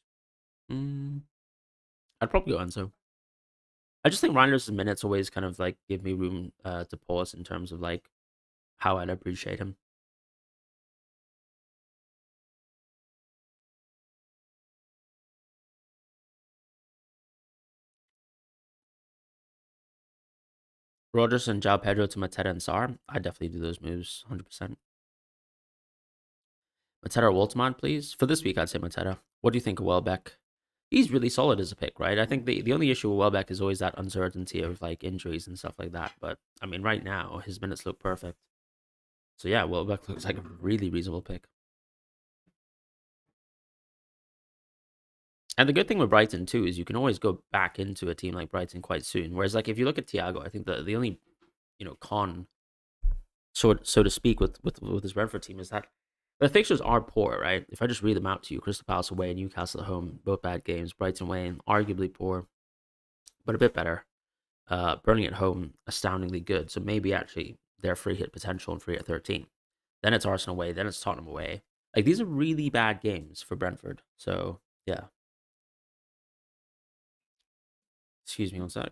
I'd probably go Enzo. I just think Reinders' minutes always kind of like give me room to pause in terms of like how I'd appreciate him. Rodgers and João Pedro to Mateta and Sar. I'd definitely do those moves, 100%. Mateta or Waltman, please. For this week, I'd say Mateta. What do you think of Welbeck? He's really solid as a pick, right? I think the only issue with Welbeck is always that uncertainty of like injuries and stuff like that. But I mean, right now, his minutes look perfect. So yeah, Welbeck looks like a really reasonable pick. And the good thing with Brighton too is you can always go back into a team like Brighton quite soon. Whereas like if you look at Thiago, I think the only con, so to speak, with this Brentford team is that the fixtures are poor, right? If I just read them out to you, Crystal Palace away, Newcastle at home, both bad games. Brighton away, arguably poor, but a bit better. Burnley at home, astoundingly good. So maybe actually their free hit potential and free at 13. Then it's Arsenal away, then it's Tottenham away. Like these are really bad games for Brentford. So yeah. Excuse me one sec.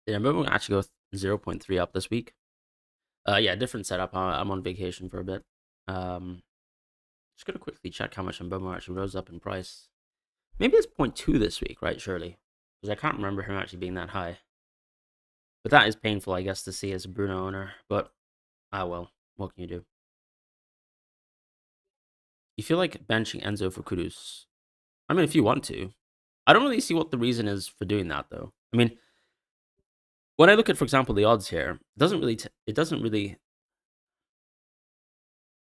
Yeah, maybe we'll actually go 0.3 up this week. Yeah, different setup. I'm on vacation for a bit. Just gonna quickly check how much Mbomo actually rose up in price. Maybe it's 0.2 this week, right? Surely, because I can't remember him actually being that high. But that is painful, I guess, to see as a Bruno owner. But well, what can you do? You feel like benching Enzo for Kudus. I mean, if you want to. I don't really see what the reason is for doing that, though. I mean, when I look at, for example, the odds here, it doesn't really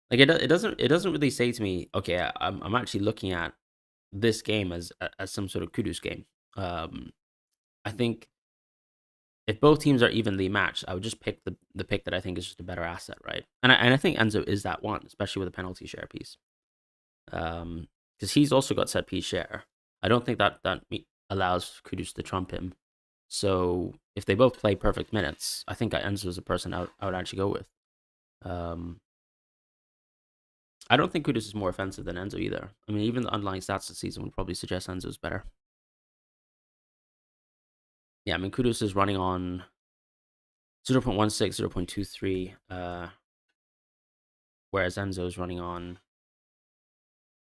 like it doesn't really say to me, okay, I'm actually looking at this game as some sort of Kudus game. Um, I think if both teams are evenly matched, I would just pick the pick that I think is just a better asset, right? And I think Enzo is that one, especially with a penalty share piece. Because he's also got set piece share. I don't think that allows Kudus to trump him. So if they both play perfect minutes, I think Enzo is the person I would actually go with. Um, I don't think Kudus is more offensive than Enzo either. I mean, even the underlying stats this season would probably suggest Enzo's better. Yeah, I mean, Kudus is running on 0.16, 0.23, whereas Enzo is running on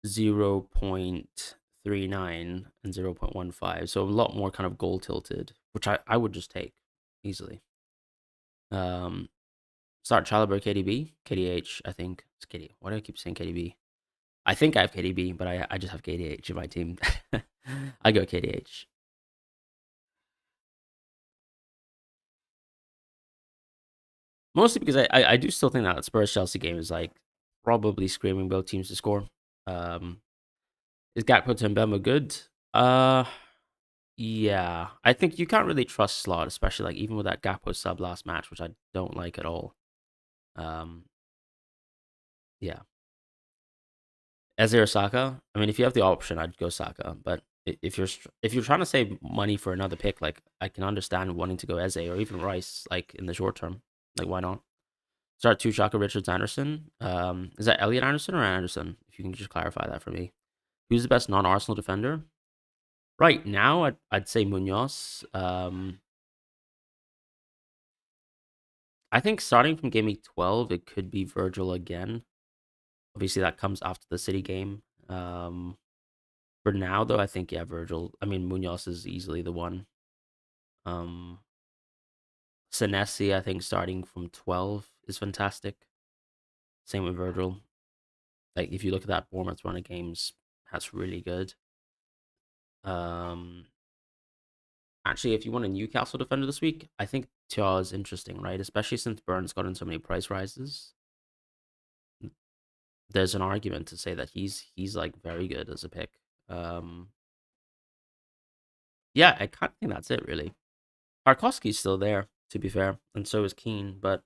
0.39 and 0.15. So a lot more kind of goal tilted, which I would just take easily. Start Chalobah KDB, KDH, I think. It's KD. Why do I keep saying KDB? I think I have KDB, but I just have KDH in my team. I go KDH. Mostly because I do still think that Spurs Chelsea game is like probably screaming both teams to score. Um, is Gakpo to Mbemba good? Uh, yeah. I think you can't really trust Slot, especially like even with that Gakpo sub last match, which I don't like at all. Um, yeah. Eze or Saka? I mean, if you have the option, I'd go Saka. But if you're trying to save money for another pick, like I can understand wanting to go Eze or even Rice, like in the short term. Like why not? Start two Shaka Richards Anderson. Is that Elliot Anderson or Anderson? If you can just clarify that for me. Who's the best non-Arsenal defender? Right now, I'd say Munoz. I think starting from game week 12, it could be Virgil again. Obviously, that comes after the City game. For now, though, I think, yeah, Virgil. I mean, Munoz is easily the one. Um, Senesi, I think, starting from 12 is fantastic. Same with Virgil. Like, if you look at that Bournemouth run of games, that's really good. Um, Actually, if you want a Newcastle defender this week, I think Tia is interesting, right? Especially since Burns gotten so many price rises. There's an argument to say that he's like very good as a pick. Um, yeah, I kind of think that's it really. Tarkovsky's still there, to be fair, and so is Keane. But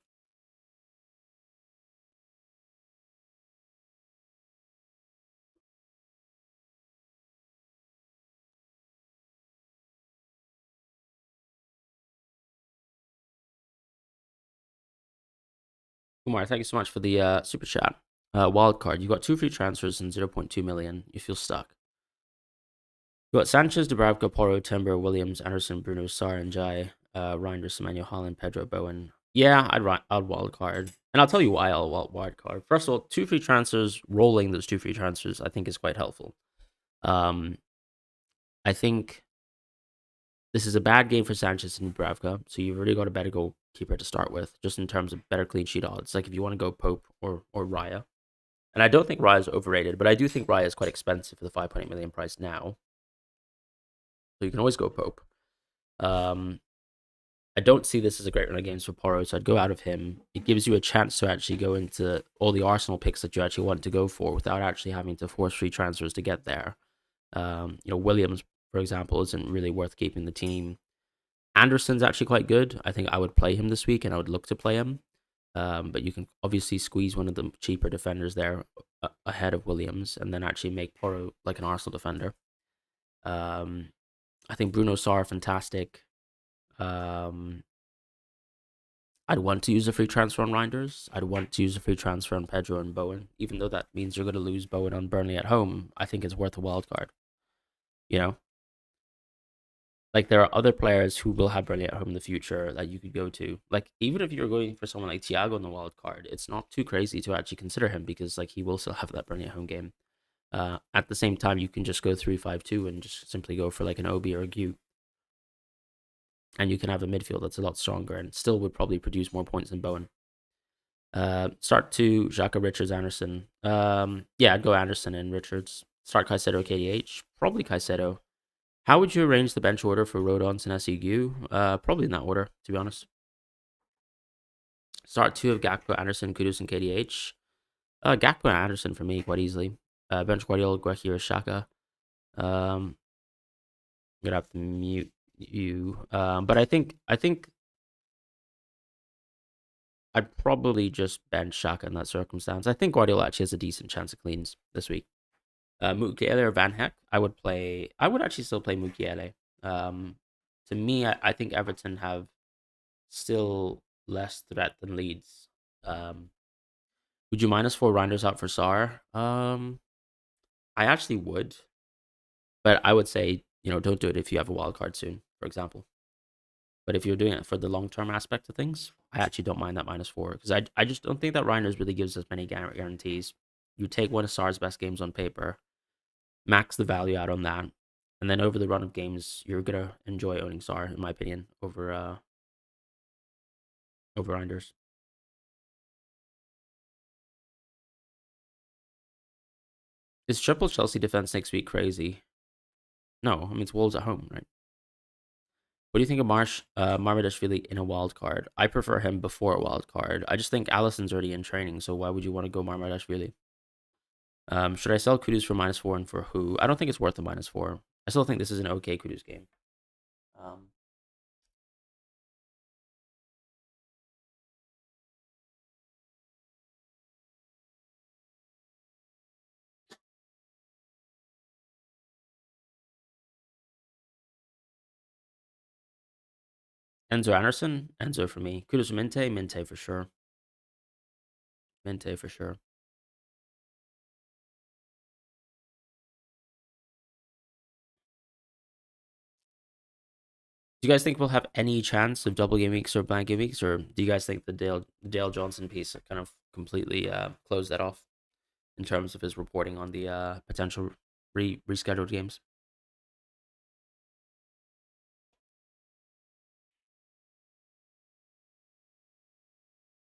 Kumar, thank you so much for the super chat. Wild card, you got two free transfers and 0.2 million. You feel stuck. You got Sanchez, Dubravka, Porro, Timber, Williams, Anderson, Bruno, Sar, and Jai, Reinders, Emmanuel Holland, Pedro, Bowen. Yeah, I'd wild card, and I'll tell you why I'll wild card. First of all, two free transfers, rolling those two free transfers, I think is quite helpful. Um, I think this is a bad game for Sanchez and Dubravka, so you've already got a better goalkeeper to start with, just in terms of better clean sheet odds. Like if you want to go Pope or Raya, and I don't think Raya is overrated, but I do think Raya is quite expensive for the 5.8 million price now. So you can always go Pope. I don't see this as a great run of games for Porro, so I'd go out of him. It gives you a chance to actually go into all the Arsenal picks that you actually want to go for without actually having to force free transfers to get there. Williams, for example, isn't really worth keeping the team. Anderson's actually quite good. I think I would play him this week, and I would look to play him. But you can obviously squeeze one of the cheaper defenders there ahead of Williams, and then actually make Porro like an Arsenal defender. I think Bruno Sarr fantastic. I'd want to use a free transfer on Reinders. I'd want to use a free transfer on Pedro and Bowen, even though that means you're going to lose Bowen on Burnley at home. I think it's worth a wild card. You know, Like there are other players who will have Burnley at home in the future that you could go to. Like even if you're going for someone like Thiago in the wild card, it's not too crazy to actually consider him because like he will still have that Burnley at home game. At the same time, you can just go 3-5-2 and just simply go for like an Obi or a Gu, and you can have a midfield that's a lot stronger and still would probably produce more points than Bowen. Start to Xhaka, Richards, Anderson. Yeah, I'd go Anderson and Richards. Start Caicedo, KDH. Probably Caicedo. How would you arrange the bench order for Rodons and SEGU? Probably in that order, to be honest. Start two of Gakpo, Anderson, Kudus, and KDH. Gakpo and Anderson for me quite easily. Bench Guardiola, Guehi, or Shaka. I'm gonna have to mute you. But I think I'd probably just bench Shaka in that circumstance. I think Guardiola actually has a decent chance of cleans this week. Mukiele or Van Heck, I would play. I would actually still play Mukiele. To me, I think Everton have still less threat than Leeds. Would you -4 Reinders out for Sar? I actually would, but I would say don't do it if you have a wild card soon, for example. But if you're doing it for the long term aspect of things, I actually don't mind that -4 because I just don't think that Reinders really gives us many guarantees. You take one of Sar's best games on paper, max the value out on that, and then over the run of games, you're gonna enjoy owning Sar, in my opinion, over Reinders. Is triple Chelsea defense next week crazy? No, I mean it's Wolves at home, right? What do you think of Marmadashvili in a wild card? I prefer him before a wild card. I just think Allison's already in training, so why would you want to go Marmadashvili? Should I sell Kudus for -4 and for who? I don't think it's worth the -4. I still think this is an okay Kudus game. Um, Enzo Anderson, Enzo for me. Kudus Minte, Minte for sure. Minte for sure. Do you guys think we'll have any chance of double game weeks or blank game weeks, or do you guys think the Dale Johnson piece kind of completely closed that off in terms of his reporting on the potential rescheduled games?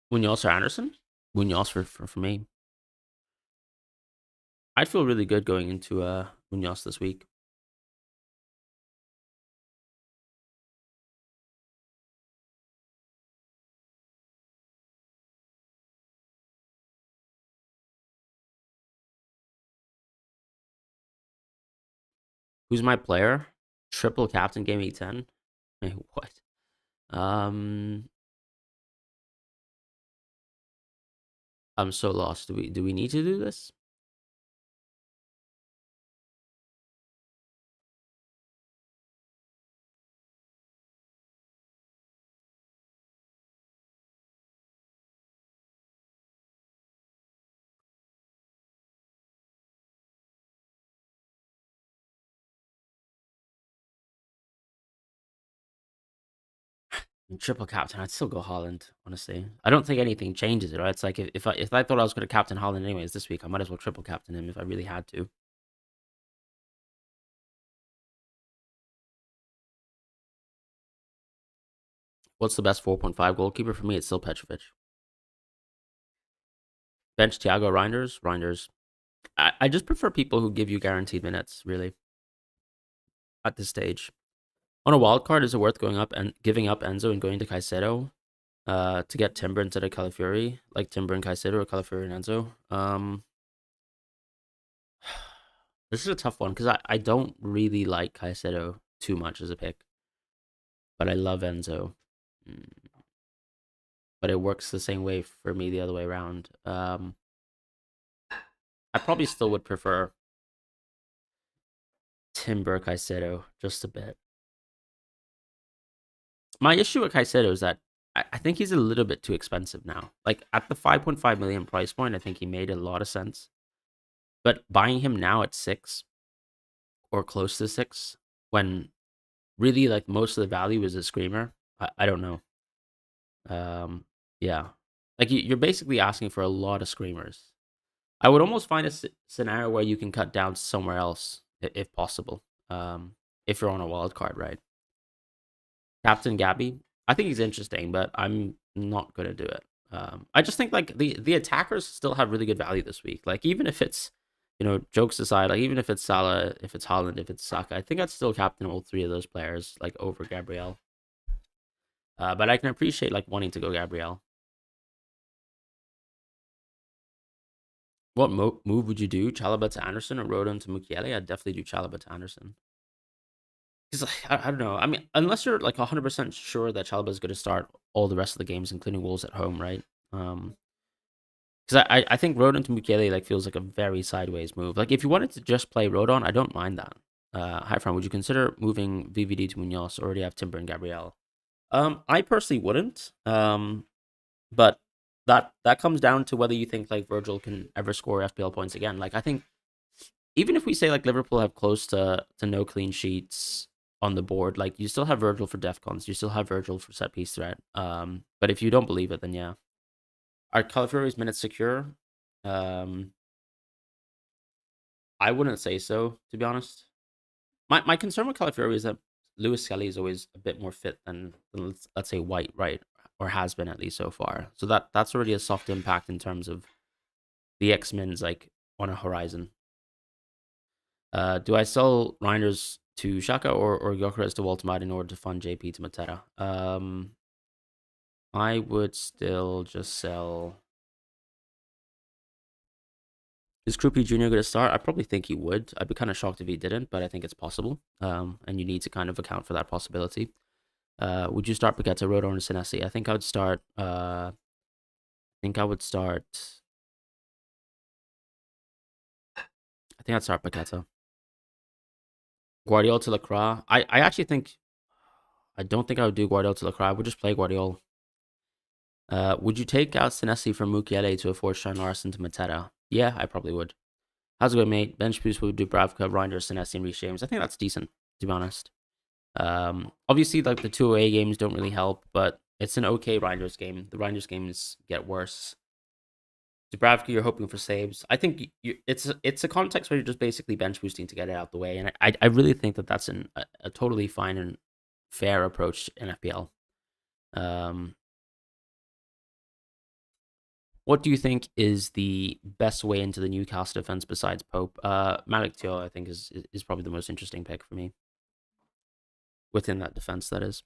Munoz or Anderson? Munoz for me. I'd feel really good going into Munoz this week. Who's my player? Triple captain game week 10. Hey, what? Um, I'm so lost. Do we need to do this? Triple captain, I'd still go Holland. Honestly, I don't think anything changes it. Right? It's like if I thought I was going to captain Holland anyways this week, I might as well triple captain him if I really had to. What's the best 4.5 goalkeeper for me? It's still Petrovic. Bench Thiago Reinders. Reinders. I just prefer people who give you guaranteed minutes. Really, at this stage, on a wild card, is it worth going up and giving up Enzo and going to Caicedo? To get Timber instead of Calafiori, like Timber and Caicedo or Calafiori and Enzo. This is a tough one because I don't really like Caicedo too much as a pick, but I love Enzo. Mm, But it works the same way for me the other way around. I probably still would prefer Timber Caicedo just a bit. My issue with Caicedo is that I think he's a little bit too expensive now. Like at the 5.5 million price point, I think he made a lot of sense. But buying him now at 6 or close to 6 when really like most of the value is a screamer. I don't know. Um, yeah, like you're basically asking for a lot of screamers. I would almost find a scenario where you can cut down somewhere else if possible. Um, if you're on a wild card, right? Captain Gabby, I think he's interesting, but I'm not gonna do it. I just think like the attackers still have really good value this week. Like even if it's jokes aside, like even if it's Salah, if it's Holland, if it's Saka, I think I'd still captain all three of those players like over Gabriel. But I can appreciate like wanting to go Gabriel. What move would you do? Chalobah to Anderson or Rodon to Mukiele? I'd definitely do Chalobah to Anderson. Because like, I don't know. I mean, unless you're like 100% sure that Chalobah is going to start all the rest of the games, including Wolves at home, right? Because I think Rodon to Mukiele like feels like a very sideways move. Like if you wanted to just play Rodon, I don't mind that. Hi, Fran, would you consider moving VVD to Munoz or already have Timber and Gabriel? I personally wouldn't. But that comes down to whether you think like Virgil can ever score FPL points again. Like I think even if we say like Liverpool have close to no clean sheets on the board, like you still have Virgil for defcons, you still have Virgil for set piece threat. But if you don't believe it, then yeah. Are Calafiori's minutes secure? Um, I wouldn't say so, to be honest. My concern with Calafiori is that Lewis Skelly is always a bit more fit than let's say White, right? Or has been at least so far. So that's already a soft impact in terms of the X-Men's like on a horizon. Do I sell Reinders to Shaka or Gyökeres to Waltermite in order to fund JP to Mateta? I would still just sell. Is Krupi Jr. going to start? I probably think he would. I'd be kind of shocked if he didn't, but I think it's possible. And you need to kind of account for that possibility. Would you start Paqueta, Rodon, or Senesi? I think I would start. I think I would start. I think I'd start Paqueta. Guardiola to Lacroix. I actually think. I don't think I would do Guardiola to Lacroix. I would just play Guardiola. Would you take out Senesi from Mukiele to afford Sean Larson to Mateta? Yeah, I probably would. How's it going, mate? Bench boost would Dubravka, Reinders, Senesi, and Reece James. I think that's decent, to be honest. Obviously, like the 2 away games don't really help, but it's an okay Reinders game. The Reinders games get worse. Dubravka, you're hoping for saves. I think it's a context where you're just basically bench boosting to get it out the way, and I really think that that's a totally fine and fair approach in FPL. Um, What do you think is the best way into the Newcastle defense besides Pope? Malik Teo, I think, is probably the most interesting pick for me within that defense. That is.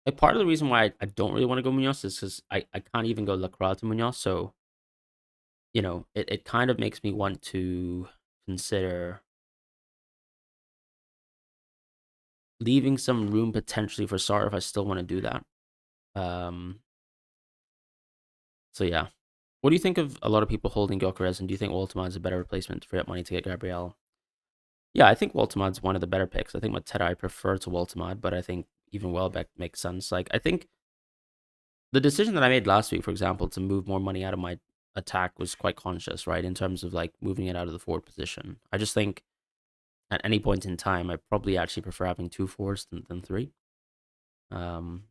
Like, part of the reason why I don't really want to go Munoz is because I can't even go Lacroix to Munoz. So, it kind of makes me want to consider leaving some room potentially for Sar if I still want to do that. Um, so yeah. What do you think of a lot of people holding Gyökeres, and do you think Walterman is a better replacement to free up money to get Gabriel? Yeah, I think Waltermad's one of the better picks. I think Mateta I prefer to Waltermad, but I think even Welbeck makes sense. Like I think the decision that I made last week, for example, to move more money out of my attack was quite conscious, right? In terms of like moving it out of the forward position. I just think at any point in time, I probably actually prefer having two forwards than three. Um,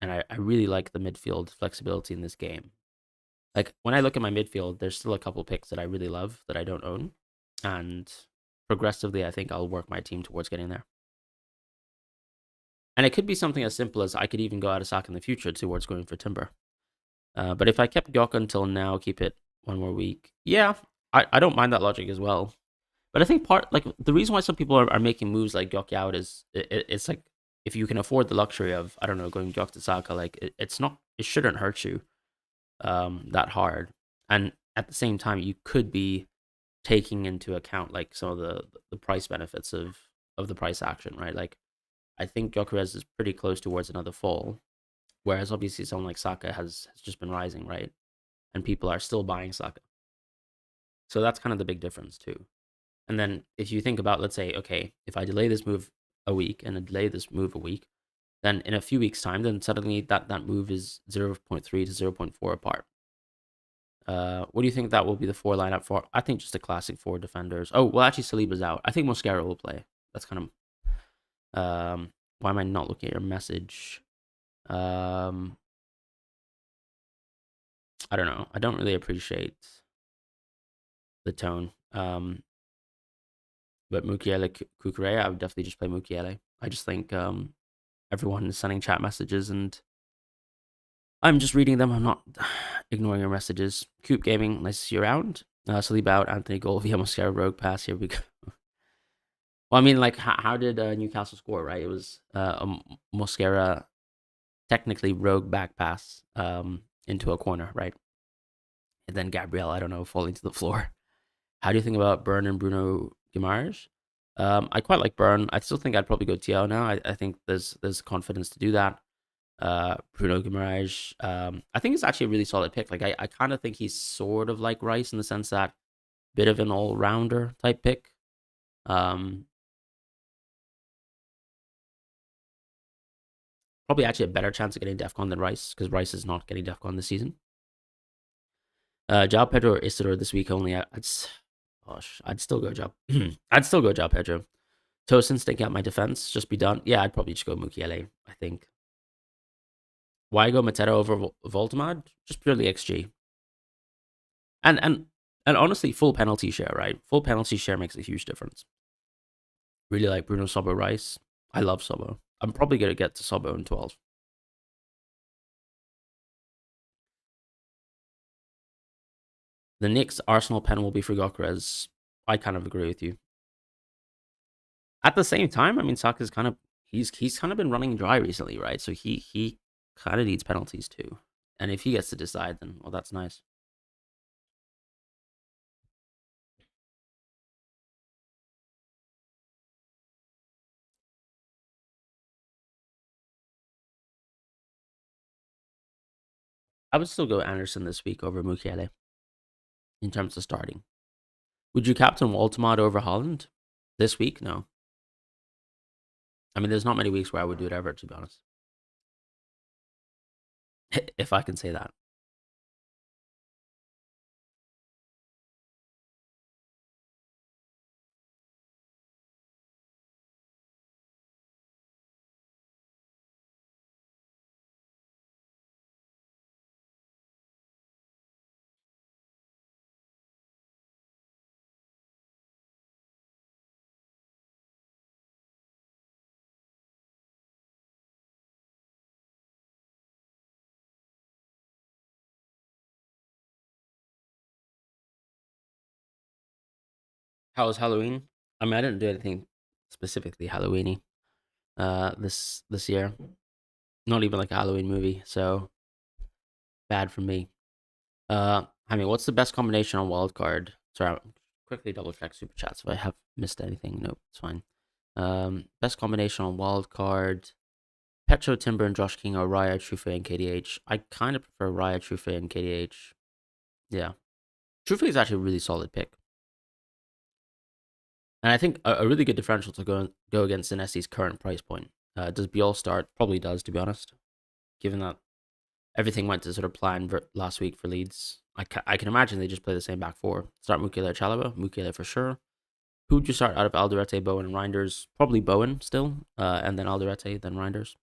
and I really like the midfield flexibility in this game. Like when I look at my midfield, there's still a couple picks that I really love that I don't own, and progressively, I think I'll work my team towards getting there. And it could be something as simple as I could even go out of stock in the future towards going for Timber. But if I kept Gyoka until now, keep it one more week, yeah, I don't mind that logic as well. But I think like the reason why some people are making moves like Gyoka out is it's like if you can afford the luxury of, I don't know, going Gyoka to Saka, like it shouldn't hurt you that hard. And at the same time, you could be taking into account like some of the price benefits of the price action, right? Like I think Gyökeres is pretty close towards another fall, whereas obviously someone like Saka has just been rising, right? And people are still buying Saka. So that's kind of the big difference too. And then if you think about, let's say, okay, if I delay this move a week and delay this move a week, then in a few weeks' time, then suddenly that move is 0.3 to 0.4 apart. What do you think that will be the four lineup for? I think just a classic four defenders. Oh, well, actually, Saliba's out. I think Mosquera will play. That's kind of. Why am I not looking at your message? I don't know. I don't really appreciate the tone. But Mukiele Kukurea, I would definitely just play Mukiele. I just think everyone is sending chat messages and I'm just reading them. I'm not ignoring your messages. Coop Gaming, nice to see you around. Saliba out, Anthony goal via Mosquera rogue pass. Here we go. Well, I mean, like, how did Newcastle score, right? It was a Mosquera technically rogue back pass into a corner, right? And then Gabriel, I don't know, falling to the floor. How do you think about Burn and Bruno Guimaraes? I quite like Burn. I still think I'd probably go TL now. I think there's confidence to do that. Bruno Guimaraes, I think it's actually a really solid pick. Like I kind of think he's sort of like Rice in the sense that bit of an all rounder type pick. Probably actually a better chance of getting DEFCON than Rice because Rice is not getting DEFCON this season. João Pedro or Isidore this week only. I'd still go João. I'd still go João Pedro. Tosin sticking out my defense, just be done. Yeah, I'd probably just go Mukiele, I think. Why go Mateta over Voltamad? Just purely XG. And honestly, full penalty share, right? Full penalty share makes a huge difference. Really like Bruno Sobo Rice. I love Sobo. I'm probably going to get to Sobo in 12. The Knicks Arsenal pen will be for Gyökeres. I kind of agree with you. At the same time, I mean, Saka's kind of he's kind of been running dry recently, right? So he kind of needs penalties too. And if he gets to decide, then well, that's nice. I would still go Anderson this week over Mukiele in terms of starting. Would you captain Waltemod over Holland this week? No. I mean, there's not many weeks where I would do it ever, to be honest. If I can say that. How was Halloween? I mean, I didn't do anything specifically Halloweeny this year. Not even like a Halloween movie, so bad for me. I mean, what's the best combination on wildcard? Sorry, I'll quickly double check super chats if I have missed anything. Nope, it's fine. Best combination on wildcard. Petro, Timber, and Josh King or Raya, Trufe, and KDH. I kind of prefer Raya, Trufe, and KDH. Yeah. Trufe is actually a really solid pick. And I think a really good differential to go against Senesi's current price point. Does Biol start? Probably does, to be honest. Given that everything went to sort of plan last week for Leeds. I can imagine they just play the same back four. Start Mukiele Chalaba, Mukiele for sure. Who'd you start out of Alderete, Bowen, and Reinders? Probably Bowen still, and then Alderete, then Reinders.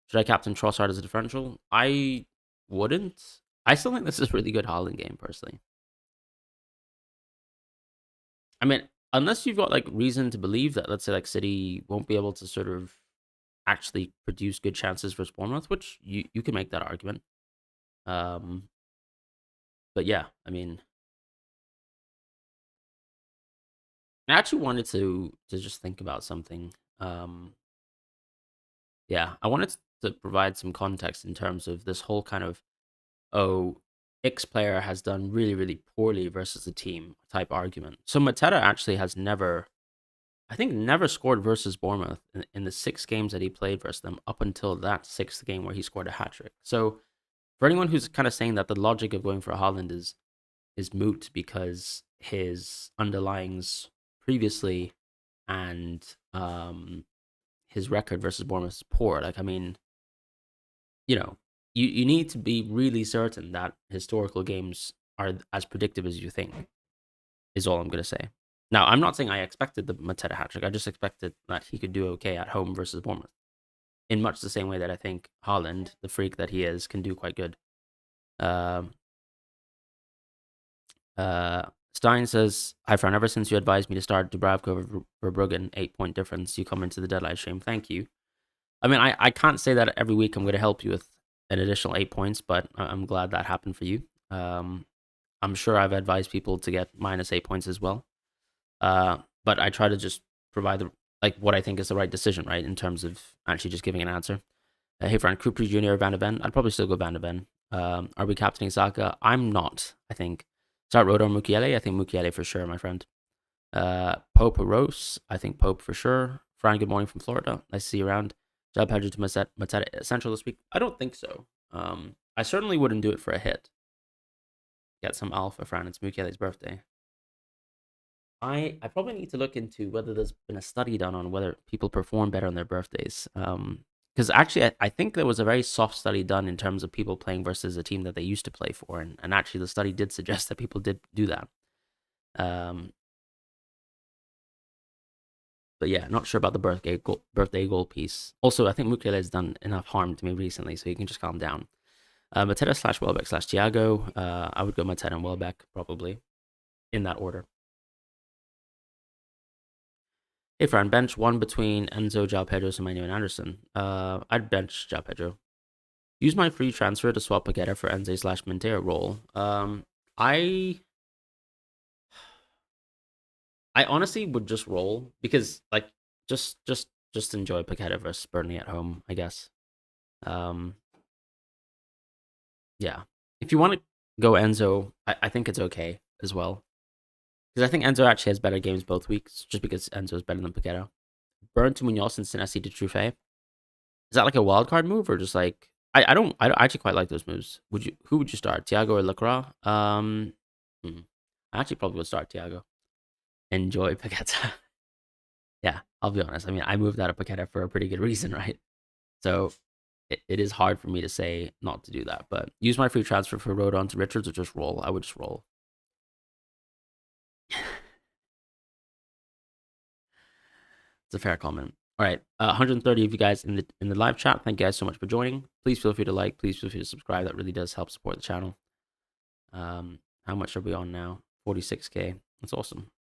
Should I captain Trossard as a differential? I wouldn't. I still think this is a really good Haaland game, personally. I mean, unless you've got like reason to believe that, let's say, like City won't be able to sort of actually produce good chances for Bournemouth, which you can make that argument. But yeah, I mean, I actually wanted to just think about something. Yeah, I wanted to provide some context in terms of this whole kind of X player has done really really poorly versus the team type argument. So Mateta actually has never, I think, never scored versus Bournemouth in the 6 games that he played versus them up until that 6th game where he scored a hat trick. So for anyone who's kind of saying that the logic of going for Haaland is moot because his underlyings previously and his record versus Bournemouth is poor. Like, I mean, you know, you need to be really certain that historical games are as predictive as you think, is all I'm going to say. Now, I'm not saying I expected the Mateta hat trick. I just expected that he could do okay at home versus Bournemouth, in much the same way that I think Haaland, the freak that he is, can do quite good. Um, Stein says, "Hi, Fran. Ever since you advised me to start Dubravka over Verbruggen, 8 point difference, you come into the deadline stream. Thank you." I mean, I can't say that every week I'm going to help you with an additional 8 points, but I'm glad that happened for you. I'm sure I've advised people to get -8 points as well. But I try to just provide the like what I think is the right decision, right, in terms of actually just giving an answer. Hey, Fran, Cooper Jr. or Van de Ven? I'd probably still go Van de Ven. Are we captaining Saka? I'm not, I think. Start Rodo or Mukiele? I think Mukiele for sure, my friend. Pope or Rose? I think Pope for sure. Fran, good morning from Florida. Nice to see you around. Job Pedro to Mateta Central this week? I don't think so. I certainly wouldn't do it for a hit. Get some alpha, Fran. It's Mukiele's birthday. I probably need to look into whether there's been a study done on whether people perform better on their birthdays. Because actually, I think there was a very soft study done in terms of people playing versus a team that they used to play for, and actually the study did suggest that people did do that. But yeah, not sure about the birthday goal piece. Also, I think Mukiele has done enough harm to me recently, so you can just calm down. Mateta / Welbeck / Thiago. I would go Mateta and Welbeck probably in that order. Hey, Fran, bench one between Enzo, João Pedro, Semenyo, and Anderson. I'd bench João Pedro. Use my free transfer to swap Paqueta for Enze / Minter role. I honestly would just roll because like just enjoy Paqueta versus Burnley at home, I guess. Yeah. If you want to go Enzo, I think it's okay as well. Because I think Enzo actually has better games both weeks, just because Enzo is better than Paqueta. Burn to Munoz and Senesi to Trufe. Is that like a wild card move or just like I actually quite like those moves. Who would you start? Thiago or Lacroix? I actually probably would start Thiago. Enjoy Paqueta. Yeah, I'll be honest. I mean, I moved out of Paqueta for a pretty good reason, right? So it is hard for me to say not to do that. But use my free transfer for Rodon to Richards or just roll. I would just roll. It's a fair comment. All right, 130 of you guys in the live chat. Thank you guys so much for joining. Please feel free to like. Please feel free to subscribe. That really does help support the channel. How much are we on now? 46K. That's awesome.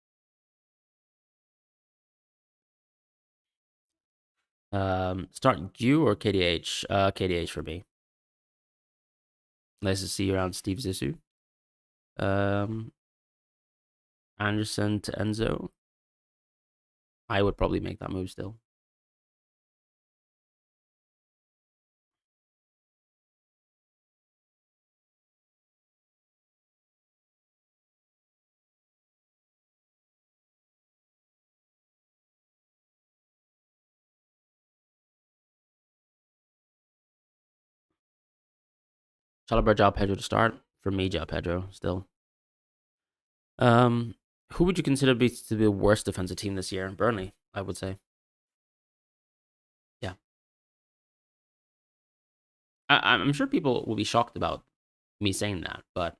Start you or KDH? KDH for me. Nice to see you around, Steve Zissou. Anderson to Enzo. I would probably make that move still. Chalobah, João Pedro to start. For me, João Pedro still. Who would you consider to be the worst defensive team this year? Burnley, I would say. Yeah. I'm sure people will be shocked about me saying that, but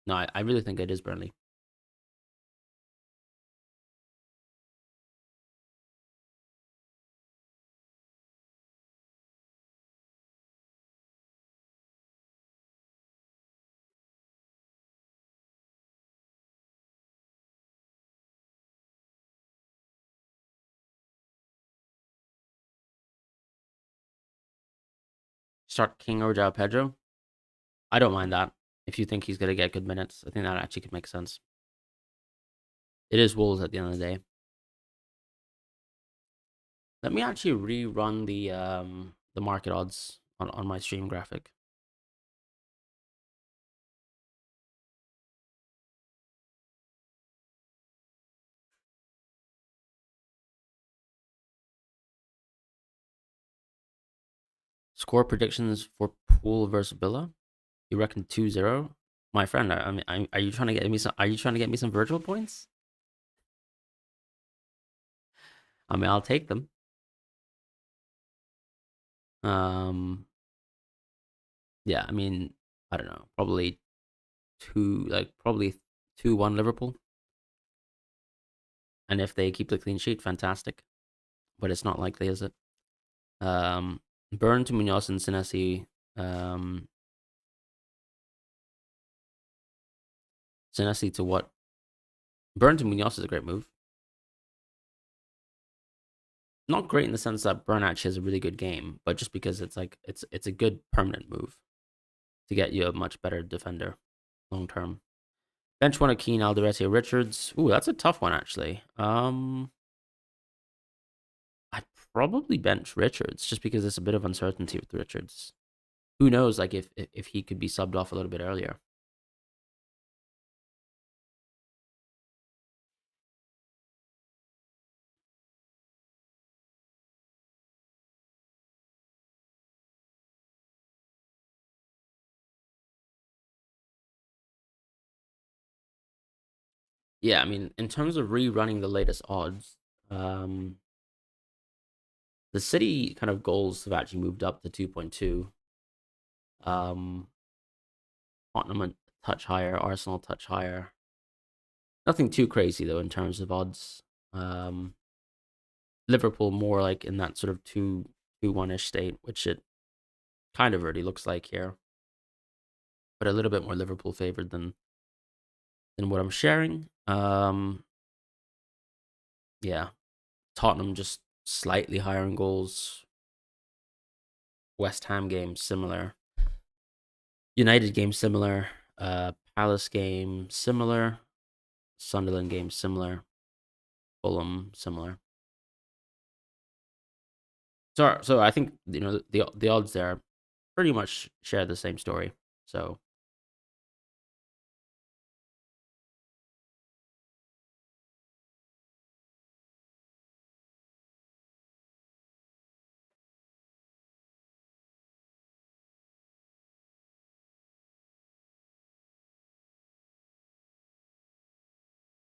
no, I really think it is Burnley. Start King or João Pedro. I don't mind that. If you think he's gonna get good minutes, I think that actually could make sense. It is Wolves at the end of the day. Let me actually rerun the market odds on my stream graphic. Score predictions for Pool versus Villa. You reckon 2-0? My friend, I mean, are you trying to get me some? Are you trying to get me some virtual points? I mean, I'll take them. Um, yeah, I mean, I don't know, probably probably 2-1 Liverpool. And if they keep the clean sheet, fantastic. But it's not likely, is it? Um, Burn to Munoz and Senesi. Um, Senesi to what? Burn to Munoz is a great move. Not great in the sense that Burn actually has a really good game, but just because it's a good permanent move to get you a much better defender long term. Bench one of Keane, Alderete, Richards. Ooh, that's a tough one actually. I'd probably bench Richards just because there's a bit of uncertainty with Richards. Who knows, like if he could be subbed off a little bit earlier. Yeah, I mean, in terms of rerunning the latest odds, um, the City kind of goals have actually moved up to 2.2. Um, Tottenham a touch higher, Arsenal a touch higher. Nothing too crazy though in terms of odds. Um, Liverpool more like in that sort of 2-1 ish state, which it kind of already looks like here, but a little bit more Liverpool favored than what I'm sharing. Yeah, Tottenham just slightly higher in goals. West Ham game similar. United game similar. Palace game similar. Sunderland game similar. Fulham similar. So I think the odds there pretty much share the same story. So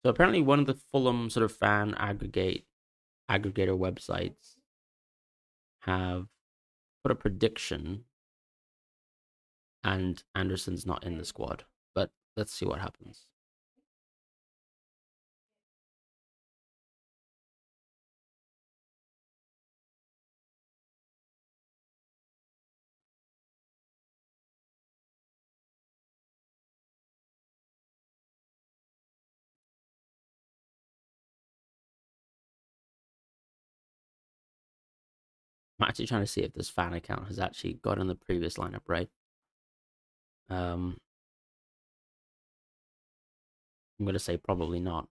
apparently one of the Fulham sort of fan aggregator websites have put a prediction, and Anderson's not in the squad. But let's see what happens. I'm actually trying to see if this fan account has actually got in the previous lineup right. Um, I'm gonna say probably not.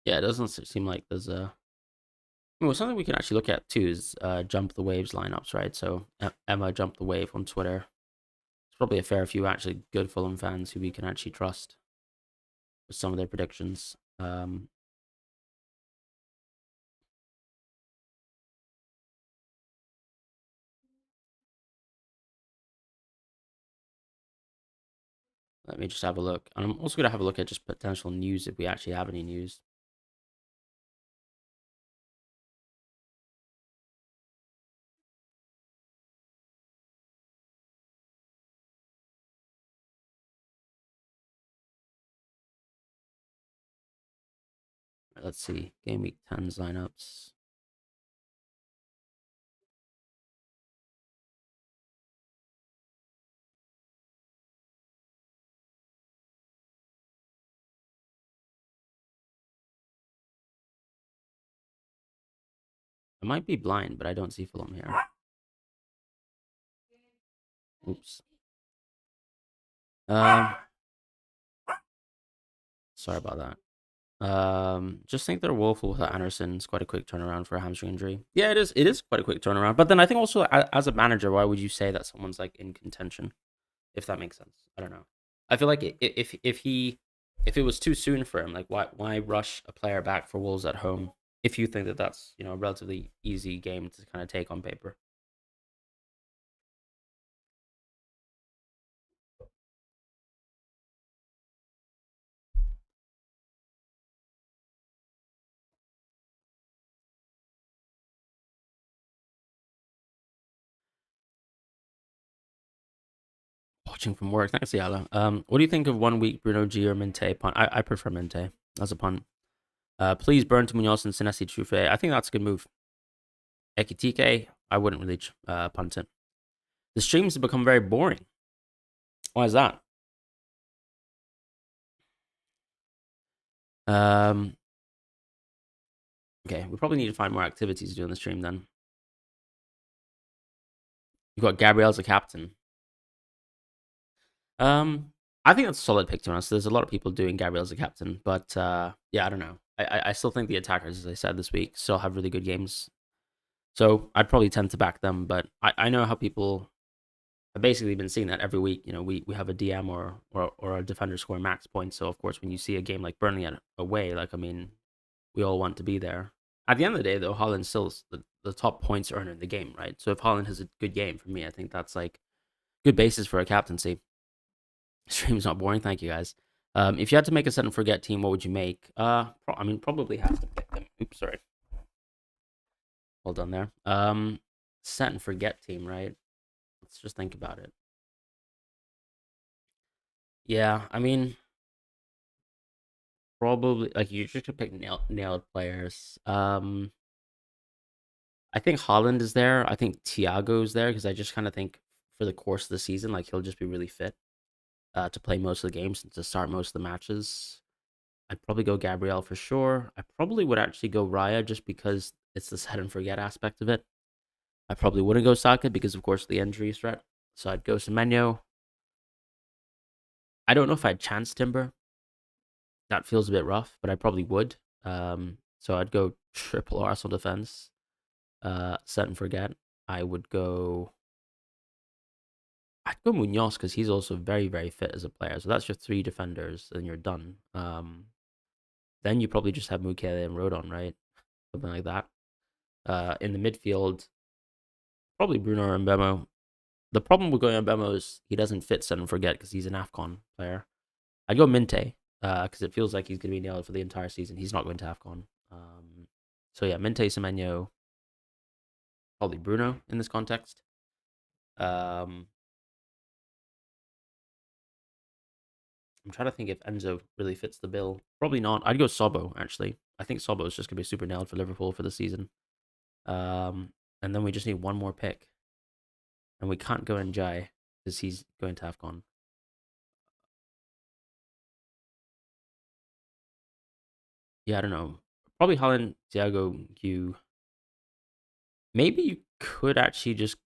Yeah, it doesn't seem like there's a. Well, something we can actually look at too is jump the waves lineups, right? So Emma jump the wave on Twitter. It's probably a fair few actually good Fulham fans who we can actually trust with some of their predictions. Let me just have a look. And I'm also gonna have a look at just potential news if we actually have any news. Let's see. Game week 10 lineups. I might be blind, but I don't see Fulham here. Oops. Um, Sorry about that. Just think they're woeful without Anderson. It's quite a quick turnaround for a hamstring injury. Yeah, it is. It is quite a quick turnaround. But then I think also as a manager, why would you say that someone's like in contention? If that makes sense, I don't know. I feel like if it was too soon for him, like why rush a player back for Wolves at home if you think that that's a relatively easy game to kind of take on paper. watching from work. Thanks, Yala. What do you think of 1 week Bruno G or Minte punt? I prefer Minte as a punt. Please burn to Munoz and Senesi Trufe. I think that's a good move. Ekitike, I wouldn't really punt it. The streams have become very boring. Why is that? Okay, we probably need to find more activities to do on the stream then. You've got Gabriel as a captain. I think that's a solid pick to be honest. There's a lot of people doing Gabriel as a captain, but yeah, I don't know. I still think the attackers, as I said this week, still have really good games. So I'd probably tend to back them, but I know how people have basically been seeing that every week. You know, we have a DM or a defender score max points. So of course, when you see a game like Burnley away, like I mean, we all want to be there. At the end of the day, though, Holland's still the top points earner in the game, right? So if Holland has a good game, for me, I think that's like good basis for a captaincy. Stream's not boring, thank you guys. If you had to make a set and forget team, what would you make? I mean, probably have to pick them. Oops, sorry. Hold on there. Set and forget team, right? Let's just think about it. Yeah, I mean, probably like you just could pick nailed players. I think Holland is there. I think Thiago's there because I just kind of think for the course of the season, like he'll just be really fit to play most of the games and to start most of the matches. I'd probably go Gabriel for sure. I probably would actually go Raya just because it's the set and forget aspect of it. I probably wouldn't go Saka because, of course, the injury threat. So I'd go Semenyo. I don't know if I'd chance Timber. That feels a bit rough, but I probably would. So I'd go triple Arsenal defense. Set and forget. I would go. I'd go Munoz because he's also very, very fit as a player. So that's your 3 defenders, and you're done. Then you probably just have Mukele and Rodon, right? Something like that. In the midfield, probably Bruno or Mbemo. The problem with going Mbemo is he doesn't fit set and forget because he's an AFCON player. I'd go Minte because it feels like he's going to be nailed for the entire season. He's not going to AFCON. So yeah, Minte, Semenyo, probably Bruno in this context. I'm trying to think if Enzo really fits the bill. Probably not. I'd go Sobo, actually. I think Sobo is just going to be super nailed for Liverpool for the season. And then we just need one more pick. And we can't go Njai because he's going to AFCON. Yeah, I don't know. Probably Holland, Thiago, you. Maybe you could actually just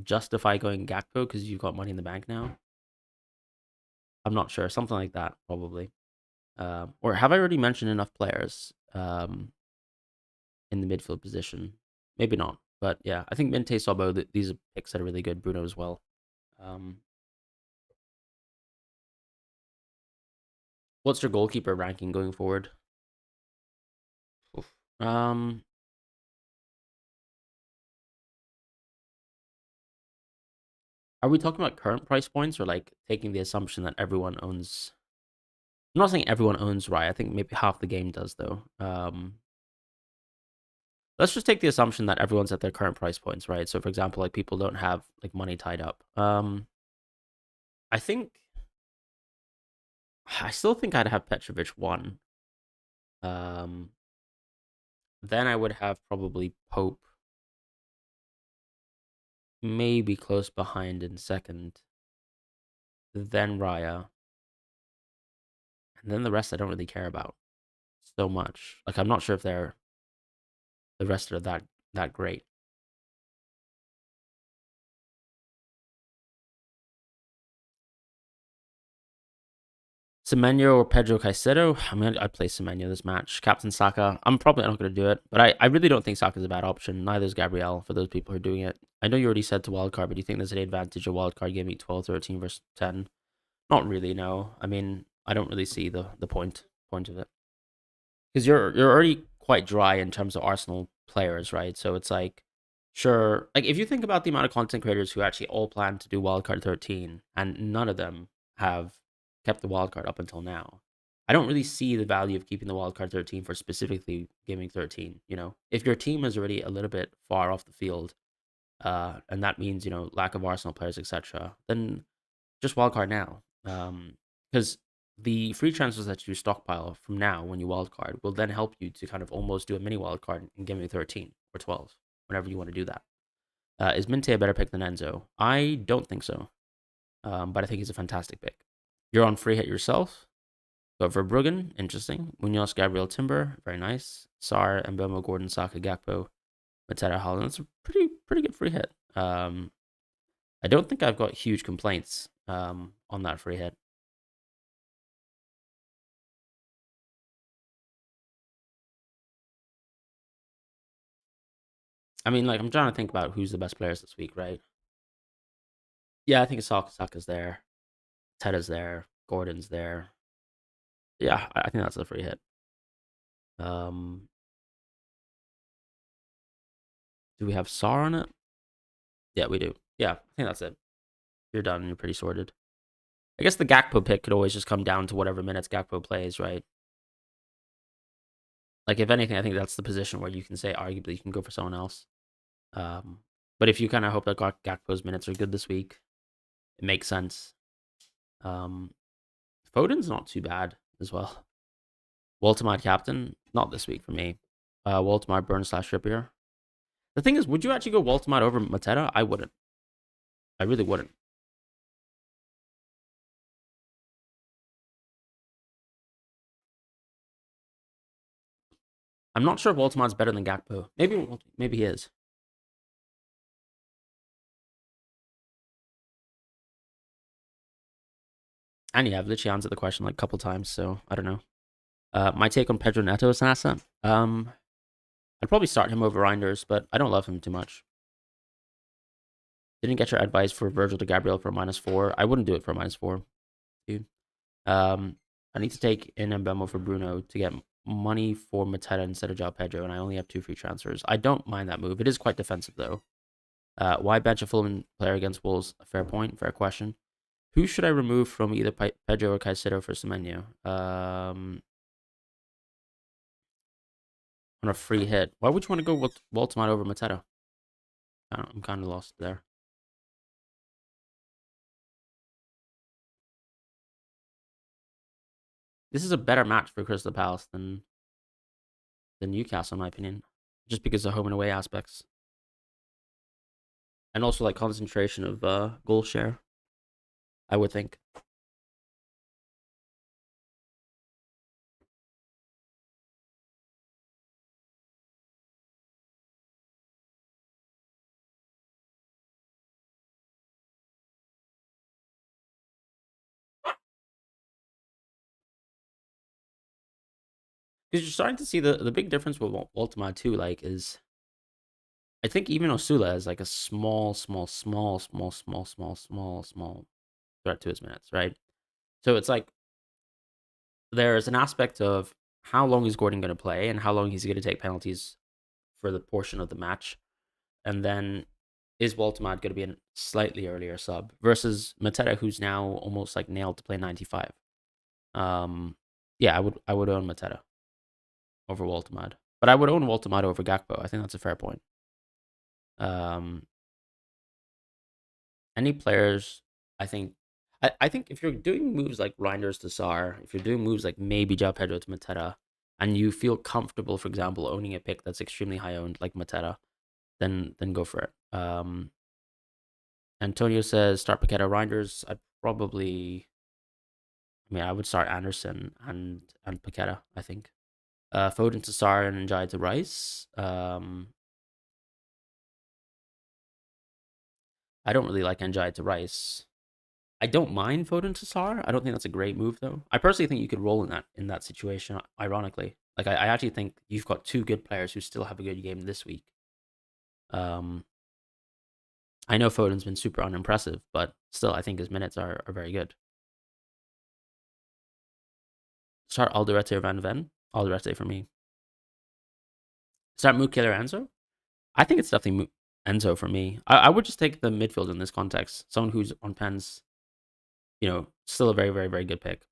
justify going Gakpo because you've got money in the bank now. I'm not sure. Something like that, probably. Or have I already mentioned enough players in the midfield position? Maybe not. But yeah, I think Minte, Sobo, these are picks that are really good. Bruno as well. What's your goalkeeper ranking going forward? Oof. Are we talking about current price points or like taking the assumption that everyone owns? I'm not saying everyone owns Rye. I think maybe half the game does though. Let's just take the assumption that everyone's at their current price points, right? So, for example, like people don't have like money tied up. I think I still think I'd have Petrovic 1. Um, then I would have probably Pope, maybe close behind in second. Then Raya, and then the rest I don't really care about so much. Like I'm not sure if the rest are that great. Semenyo or Pedro Caicedo? I mean, I'd play Semenyo this match. Captain Saka. I'm probably not going to do it, but I really don't think Saka's a bad option. Neither is Gabriel for those people who are doing it. I know you already said to wildcard, but do you think there's any advantage of wildcard game week 12, 13 versus 10? Not really, no. I mean, I don't really see the point of it. Because you're already quite dry in terms of Arsenal players, right? So it's like, sure, like if you think about the amount of content creators who actually all plan to do wildcard 13, and none of them have kept the wildcard up until now, I don't really see the value of keeping the wildcard 13 for specifically gaming 13. You know, if your team is already a little bit far off the field, and that means lack of Arsenal players, etc., then just wildcard now. Because the free transfers that you stockpile from now when you wildcard will then help you to kind of almost do a mini wildcard in Game Week 13 or 12, whenever you want to do that. Is Minte a better pick than Enzo? I don't think so, but I think he's a fantastic pick. You're on free hit yourself. Go for Bruggen, interesting. Munoz, Gabriel, Timber, very nice. Sar, Mbemo, Gordon, Saka, Gakpo, Mateta, Holland. That's a pretty good free hit. I don't think I've got huge complaints on that free hit. I mean, like, I'm trying to think about who's the best players this week, right? Yeah, I think Saka's there. Teta's there. Gordon's there. Yeah, I think that's a free hit. Um, do we have Sar on it? Yeah, we do. Yeah, I think that's it. You're done. You're pretty sorted. I guess the Gakpo pick could always just come down to whatever minutes Gakpo plays, right? Like, if anything, I think that's the position where you can say arguably you can go for someone else. But if you kind of hope that Gakpo's minutes are good this week, it makes sense. Foden's not too bad as well. Waltermide captain, not this week for me. Waltermide Burn / Trippier. The thing is, would you actually go Waltermide over Mateta? I wouldn't. I really wouldn't. I'm not sure if Waltermide's better than Gakpo. Maybe he is. And yeah, I've literally answered the question like a couple times, so I don't know. My take on Pedro Neto as an asset. I'd probably start him over Reinders, but I don't love him too much. Didn't get your advice for Virgil to Gabriel for -4. I wouldn't do it for -4, dude. I need to take in Mbemo for Bruno to get money for Mateta instead of João Pedro, and I only have 2 free transfers. I don't mind that move. It is quite defensive, though. Why bench a Fulham player against Wolves? Fair point, fair question. Who should I remove from either Pedro or Caicedo for Semenyo? On a free hit. Why would you want to go with Waltermite over Mateta? I'm kind of lost there. This is a better match for Crystal Palace than Newcastle, in my opinion, just because of home and away aspects, and also like concentration of goal share. I would think. Because you're starting to see the big difference with Ultima too, like, is I think even Osula is like a small threat to his minutes, right? So it's like there's an aspect of how long is Gordon going to play and how long he's going to take penalties for the portion of the match, and then is Waltermad going to be a slightly earlier sub versus Mateta, who's now almost like nailed to play 95. Yeah, I would own Mateta over Waltermad, but I would own Waltermad over Gakpo. I think that's a fair point. Um, any players, I think, I think if you're doing moves like Reinders to Sar, if you're doing moves like maybe João Pedro to Mateta, and you feel comfortable, for example, owning a pick that's extremely high owned like Mateta, then go for it. Antonio says start Paqueta Reinders. I would start Anderson and Paqueta, I think. Foden to Sar and Njai to Rice. I don't really like Njai to Rice. I don't mind Foden to Sar. I don't think that's a great move though. I personally think you could roll in that situation. Ironically, like I actually think you've got 2 good players who still have a good game this week. I know Foden's been super unimpressive, but still, I think his minutes are very good. Start Alderete or Van Ven. Alderete for me. Start Mukele or Enzo. I think it's definitely Enzo for me. I would just take the midfield in this context. Someone who's on pens, still a very, very, very good pick.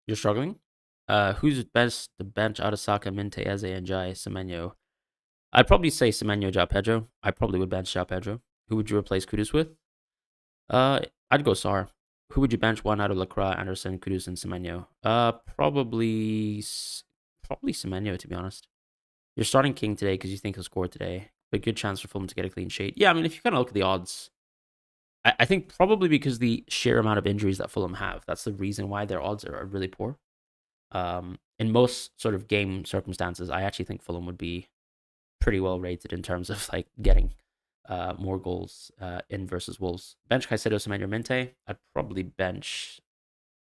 You're struggling? Who's best to bench out of Saka, Minte, Eze, and Jai Semenyo? I'd probably say Semenyo, João Pedro. I probably would bench João Pedro. Who would you replace Kudus with? I'd go Sar. Who would you bench one out of Lacroix, Anderson, Kudus, and Semenyo? Probably Semenyo, to be honest. You're starting King today because you think he'll score today, but good chance for Fulham to get a clean sheet. Yeah, I mean, if you kind of look at the odds, I think probably because the sheer amount of injuries that Fulham have, that's the reason why their odds are really poor. In most sort of game circumstances, I actually think Fulham would be pretty well rated in terms of like getting more goals in versus Wolves. Bench Caicedo, Semenyo, Minte. I'd probably bench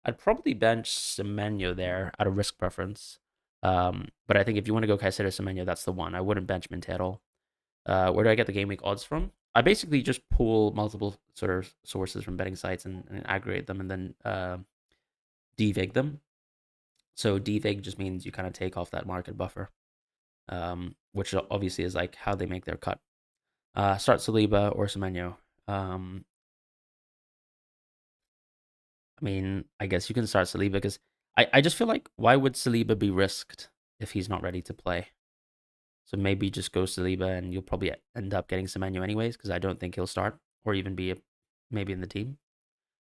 Semenyo there out of risk preference. But I think if you want to go Caicedo, Semenyo, that's the one. I wouldn't bench Minte at all. Where do I get the game week odds from? I basically just pull multiple sort of sources from betting sites and aggregate them and then devig them. So devig just means you kind of take off that market buffer, which obviously is like how they make their cut. Start Saliba or Semenyo. I mean, I guess you can start Saliba because I just feel like why would Saliba be risked if he's not ready to play? So maybe just go Saliba and you'll probably end up getting Semenyo anyways because I don't think he'll start or even be maybe in the team.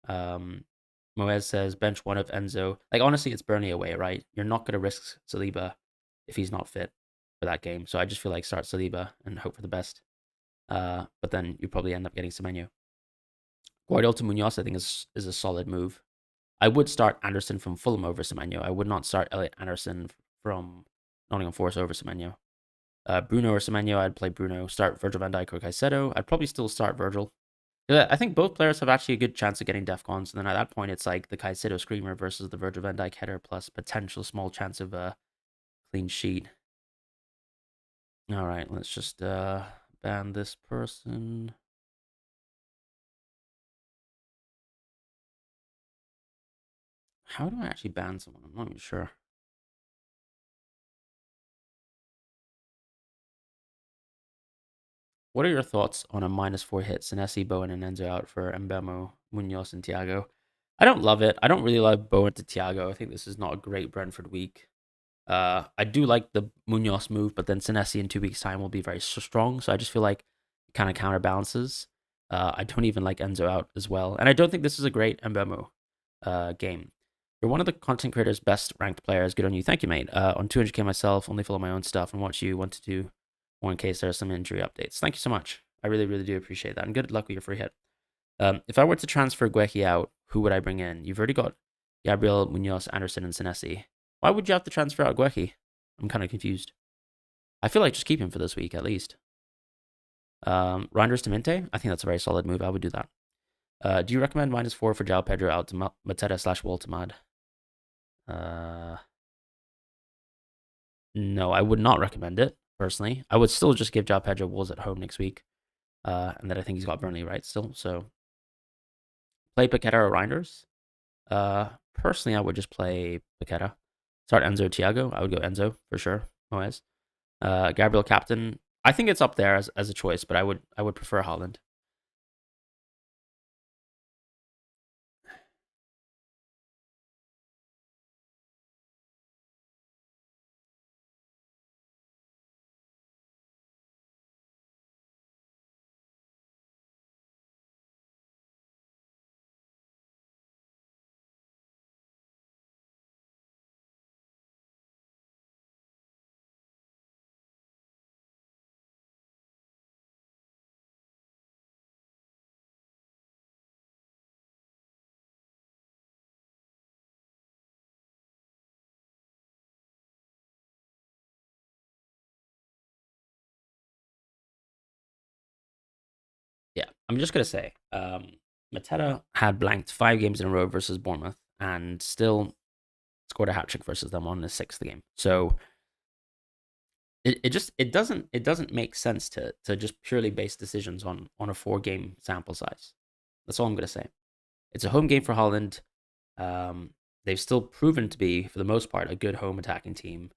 Moez says bench one of Enzo. Like honestly, it's Burnley away, right? You're not going to risk Saliba if he's not fit for that game. So I just feel like start Saliba and hope for the best. But then you probably end up getting Semenyo. Guardiola to Munoz, I think, is a solid move. I would start Anderson from Fulham over Semenyo. I would not start Elliot Anderson from Nottingham Forest over Semenyo. Bruno or Semenyo, I'd play Bruno. Start Virgil van Dijk or Caicedo. I'd probably still start Virgil. I think both players have actually a good chance of getting DEFCONs. And then at that point, it's like the Caicedo Screamer versus the Virgil van Dijk header plus potential small chance of a clean sheet. All right, let's just ban this person. How do I actually ban someone? I'm not even sure. What are your thoughts on a -4 hit Senesi, Bowen, and Enzo out for Mbemo, Munoz, and Thiago? I don't love it. I don't really love Bowen to Thiago. I think this is not a great Brentford week. I do like the Munoz move, but then Senesi in 2 weeks' time will be very strong. So I just feel like it kind of counterbalances. I don't even like Enzo out as well. And I don't think this is a great Mbemo game. You're one of the content creators' best ranked players. Good on you. Thank you, mate. On 200k myself, only follow my own stuff and watch you 1 to 2 or in case there are some injury updates. Thank you so much. I really, really do appreciate that. And good luck with your free hit. If I were to transfer Guehi out, who would I bring in? You've already got Gabriel, Munoz, Anderson, and Senesi. Why would you have to transfer out Guehi? I'm kind of confused. I feel like just keep him for this week at least. Reinders to Minte? I think that's a very solid move. I would do that. Do you recommend -4 for João Pedro out to Mateta/Waltemad? No, I would not recommend it, personally. I would still just give João Pedro Wolves at home next week. And then I think he's got Burnley right still. So play Paqueta or Reinders. Personally, I would just play Paqueta. Start Enzo Thiago. I would go Enzo for sure. Moez. Gabriel captain. I think it's up there as a choice, but I would prefer Haaland. Yeah, I'm just gonna say, Mateta had blanked 5 games in a row versus Bournemouth and still scored a hat trick versus them on the 6th game. So it doesn't make sense to just purely base decisions on a 4 game sample size. That's all I'm gonna say. It's a home game for Holland. They've still proven to be, for the most part, a good home attacking team.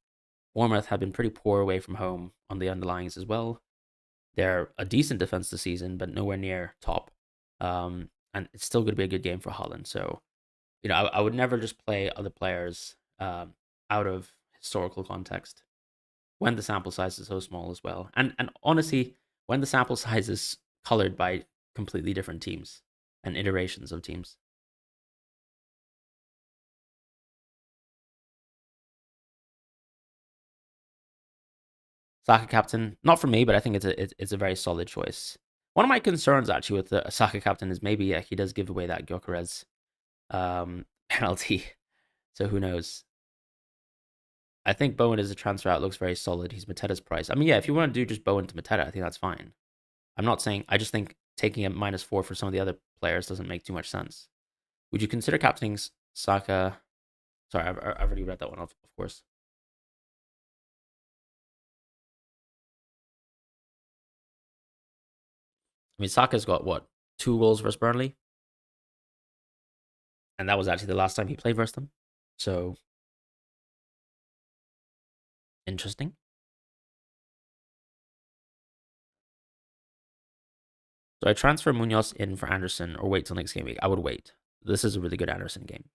Bournemouth have been pretty poor away from home on the underlyings as well. They're a decent defense this season, but nowhere near top. And it's still going to be a good game for Holland. So I would never just play other players out of historical context when the sample size is so small as well. And honestly, when the sample size is colored by completely different teams and iterations of teams. Saka captain, not for me, but I think it's a very solid choice. One of my concerns actually with the Saka captain is maybe he does give away that Gyökeres penalty. So who knows? I think Bowen is a transfer out looks very solid. He's Mateta's price. I mean, yeah, if you want to do just Bowen to Mateta, I think that's fine. I'm not saying. I just think taking a -4 for some of the other players doesn't make too much sense. Would you consider captaining Saka? Sorry, I've already read that one off, of course. I mean, Saka's got what 2 goals versus Burnley, and that was actually the last time he played versus them. So interesting. So I transfer Munoz in for Anderson or wait till next game week. I would wait. This is a really good Anderson game.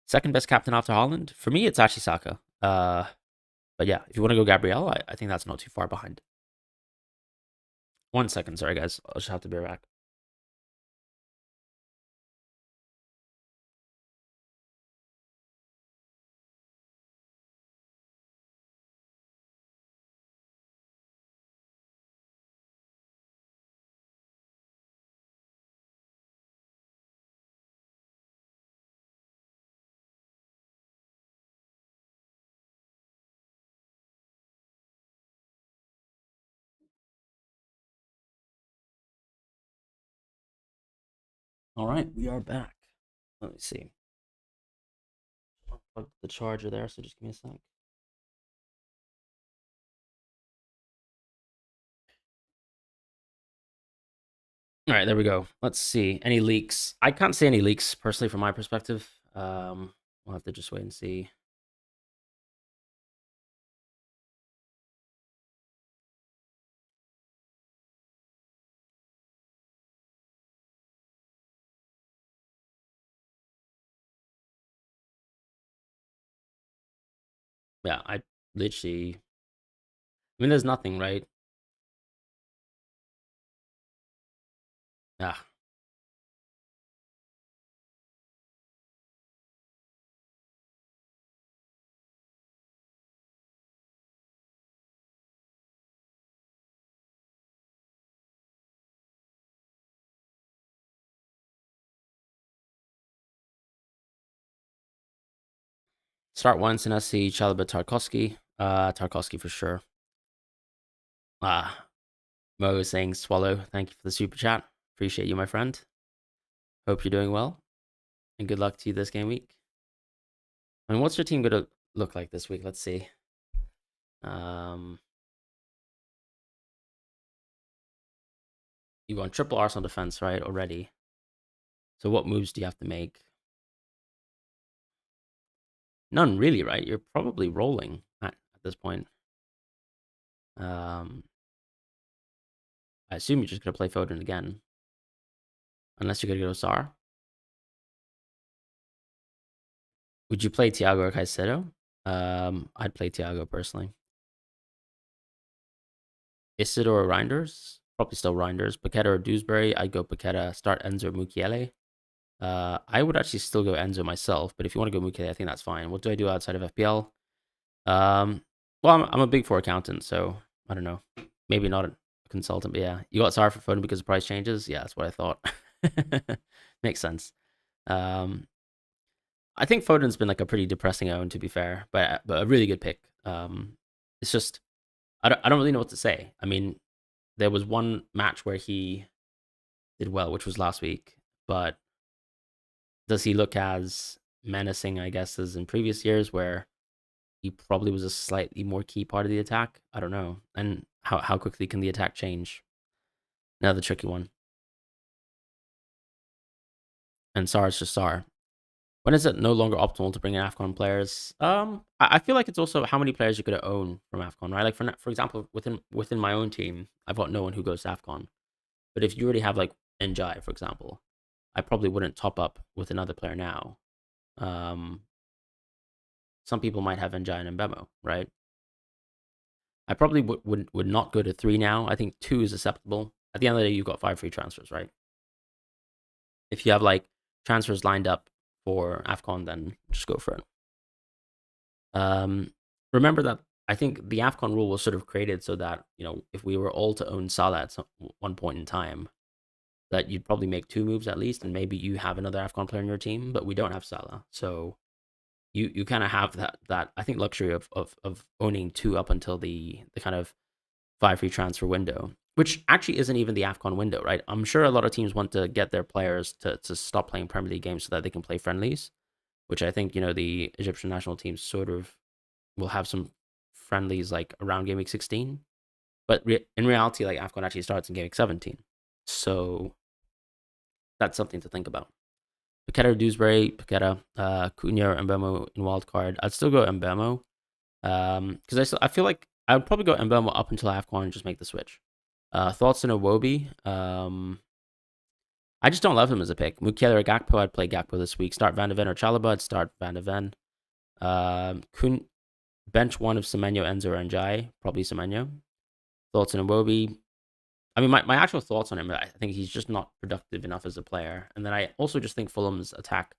Second best captain after Holland for me, it's actually Saka. But yeah, if you want to go Gabriel, I think that's not too far behind. 1 second, sorry guys. I'll just have to be right back. All right, we are back. Let me see. I'll plug the charger there, so just give me a sec. All right, there we go. Let's see. Any leaks? I can't see any leaks personally from my perspective. We'll have to just wait and see. Yeah, I literally. I mean, there's nothing, right? Yeah. Start once and I see Chalobah Tarkovsky. Tarkovsky for sure. Mo is saying swallow. Thank you for the super chat. Appreciate you, my friend. Hope you're doing well. And good luck to you this game week. I mean, what's your team gonna look like this week? Let's see. You want triple Arsenal defense, right? Already. So what moves do you have to make? None really, right? You're probably rolling at this point. I assume you're just gonna play Foden again, unless you're gonna go Sar. Would you play Thiago or Caicedo? I'd play Thiago personally. Isidore or Reinders? Probably still Reinders. Paqueta or Dewsbury? I'd go Paqueta. Start Enzo or Mukiele. I would actually still go Enzo myself, but if you want to go Mukiele, I think that's fine. What do I do outside of FPL? Well, I'm a big four accountant, so I don't know. Maybe not a consultant, but yeah. You got Sar for Foden because the price changes? Yeah, that's what I thought. Makes sense. I think Foden's been like a pretty depressing own, to be fair, but a really good pick. It's just I don't really know what to say. I mean, there was one match where he did well, which was last week, but does he look as menacing, I guess, as in previous years where he probably was a slightly more key part of the attack? I don't know. And how quickly can the attack change? Another tricky one. And Sar is just Sar. When is it no longer optimal to bring in AFCON players? I feel like it's also how many players you're going to own from AFCON, right? Like for example, within my own team, I've got no one who goes to AFCON. But if you already have like Njai, for example, I probably wouldn't top up with another player now. Um, some people might have Njai and Mbemo, right? I probably would not go to 3 now. I think 2 is acceptable. At the end of the day, you've got 5 free transfers, right? If you have like transfers lined up for AFCON, then just go for it. Remember that I think the AFCON rule was sort of created so that, if we were all to own Salah at one point in time, that you'd probably make 2 moves at least, and maybe you have another AFCON player in your team, but we don't have Salah. So you kind of have that I think luxury of owning 2 up until the kind of 5 free transfer window, which actually isn't even the AFCON window, right? I'm sure a lot of teams want to get their players to stop playing Premier League games so that they can play friendlies, which I think, the Egyptian national team sort of will have some friendlies like around game week 16. But in reality, like AFCON actually starts in game week 17. So that's something to think about. Paqueta, Dewsbury, Paqueta, Cunha, or Mbemo in wildcard. I'd still go Mbemo because I feel like I would probably go Mbemo up until AFCON and just make the switch. Thoughts on Iwobi? I just don't love him as a pick. Mukiele or Gakpo, I'd play Gakpo this week. Start Van de Ven or Chalobah, I'd start Van de Ven. Bench 1 of Semenyo, Enzo, or Njai, probably Semenyo. Thoughts on Iwobi? I mean, my actual thoughts on him, I think he's just not productive enough as a player. And then I also just think Fulham's attack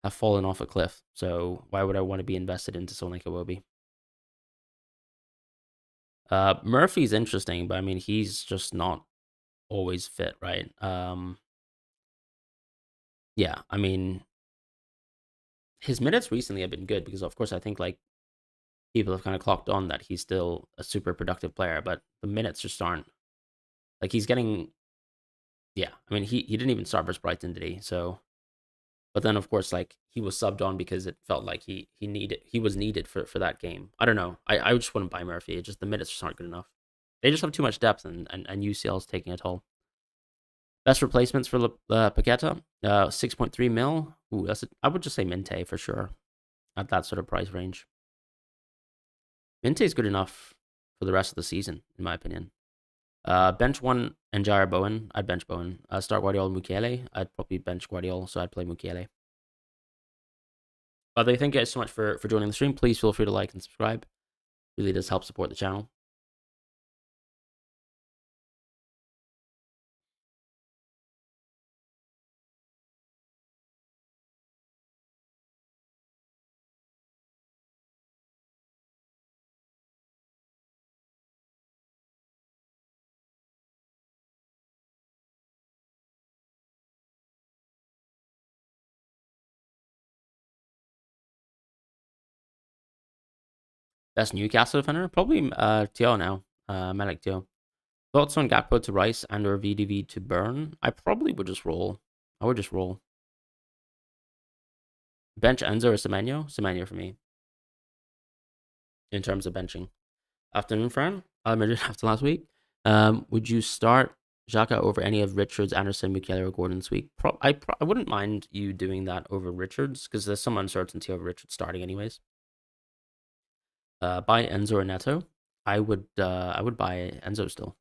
have fallen off a cliff. So why would I want to be invested into someone like Iwobi? Murphy's interesting, but I mean, he's just not always fit, right? Yeah, I mean, his minutes recently have been good because, of course, I think like people have kind of clocked on that he's still a super productive player, but the minutes just aren't like he's getting. Yeah, I mean, he didn't even start versus Brighton, did he? So, but then of course, like he was subbed on because it felt like he was needed for that game. I don't know. I just wouldn't buy Murphy. It just the minutes just aren't good enough. They just have too much depth, and UCL's taking a toll. Best replacements for Paqueta, 6.3 mil. Ooh, I would just say Minte for sure at that sort of price range. Minte is good enough for the rest of the season, in my opinion. Bench 1 and Jair Bowen. I'd bench Bowen. Start Guardiola Mukiele. I'd probably bench Guardiola, so I'd play Mukiele. But thank you guys so much for joining the stream. Please feel free to like and subscribe. It really does help support the channel. Best Newcastle defender? Probably Teo now. Malik Teo. Thoughts on Gakpo to Rice and or VDV to Burn? I probably would just roll. I would just roll. Bench Enzo or Semenyo? Semenyo for me. In terms of benching. Afternoon, Fran. I mentioned after last week. Would you start Xhaka over any of Richards, Anderson, Mukiele, or Gordon this week? I wouldn't mind you doing that over Richards because there's some uncertainty over Richards starting anyways. Buy Enzo or Neto. I would buy Enzo still.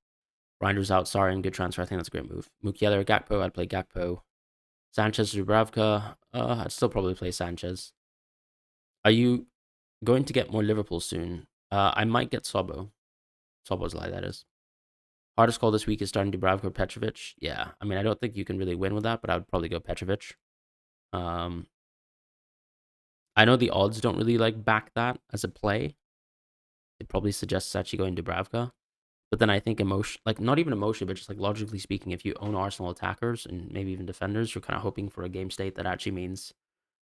Reinders out, sorry, and good transfer. I think that's a great move. Mukiele or Gakpo. I'd play Gakpo. Sanchez or Dubravka. I'd still probably play Sanchez. Are you going to get more Liverpool soon? I might get Sobo. Szoboszlai, that is. Hardest call this week is starting Dubravka or Petrovic. Yeah, I mean, I don't think you can really win with that, but I would probably go Petrovic. I know the odds don't really like back that as a play. It probably suggests actually going Dubravka. But then I think emotion, like not even emotion, but just like logically speaking, if you own Arsenal attackers and maybe even defenders, you're kind of hoping for a game state that actually means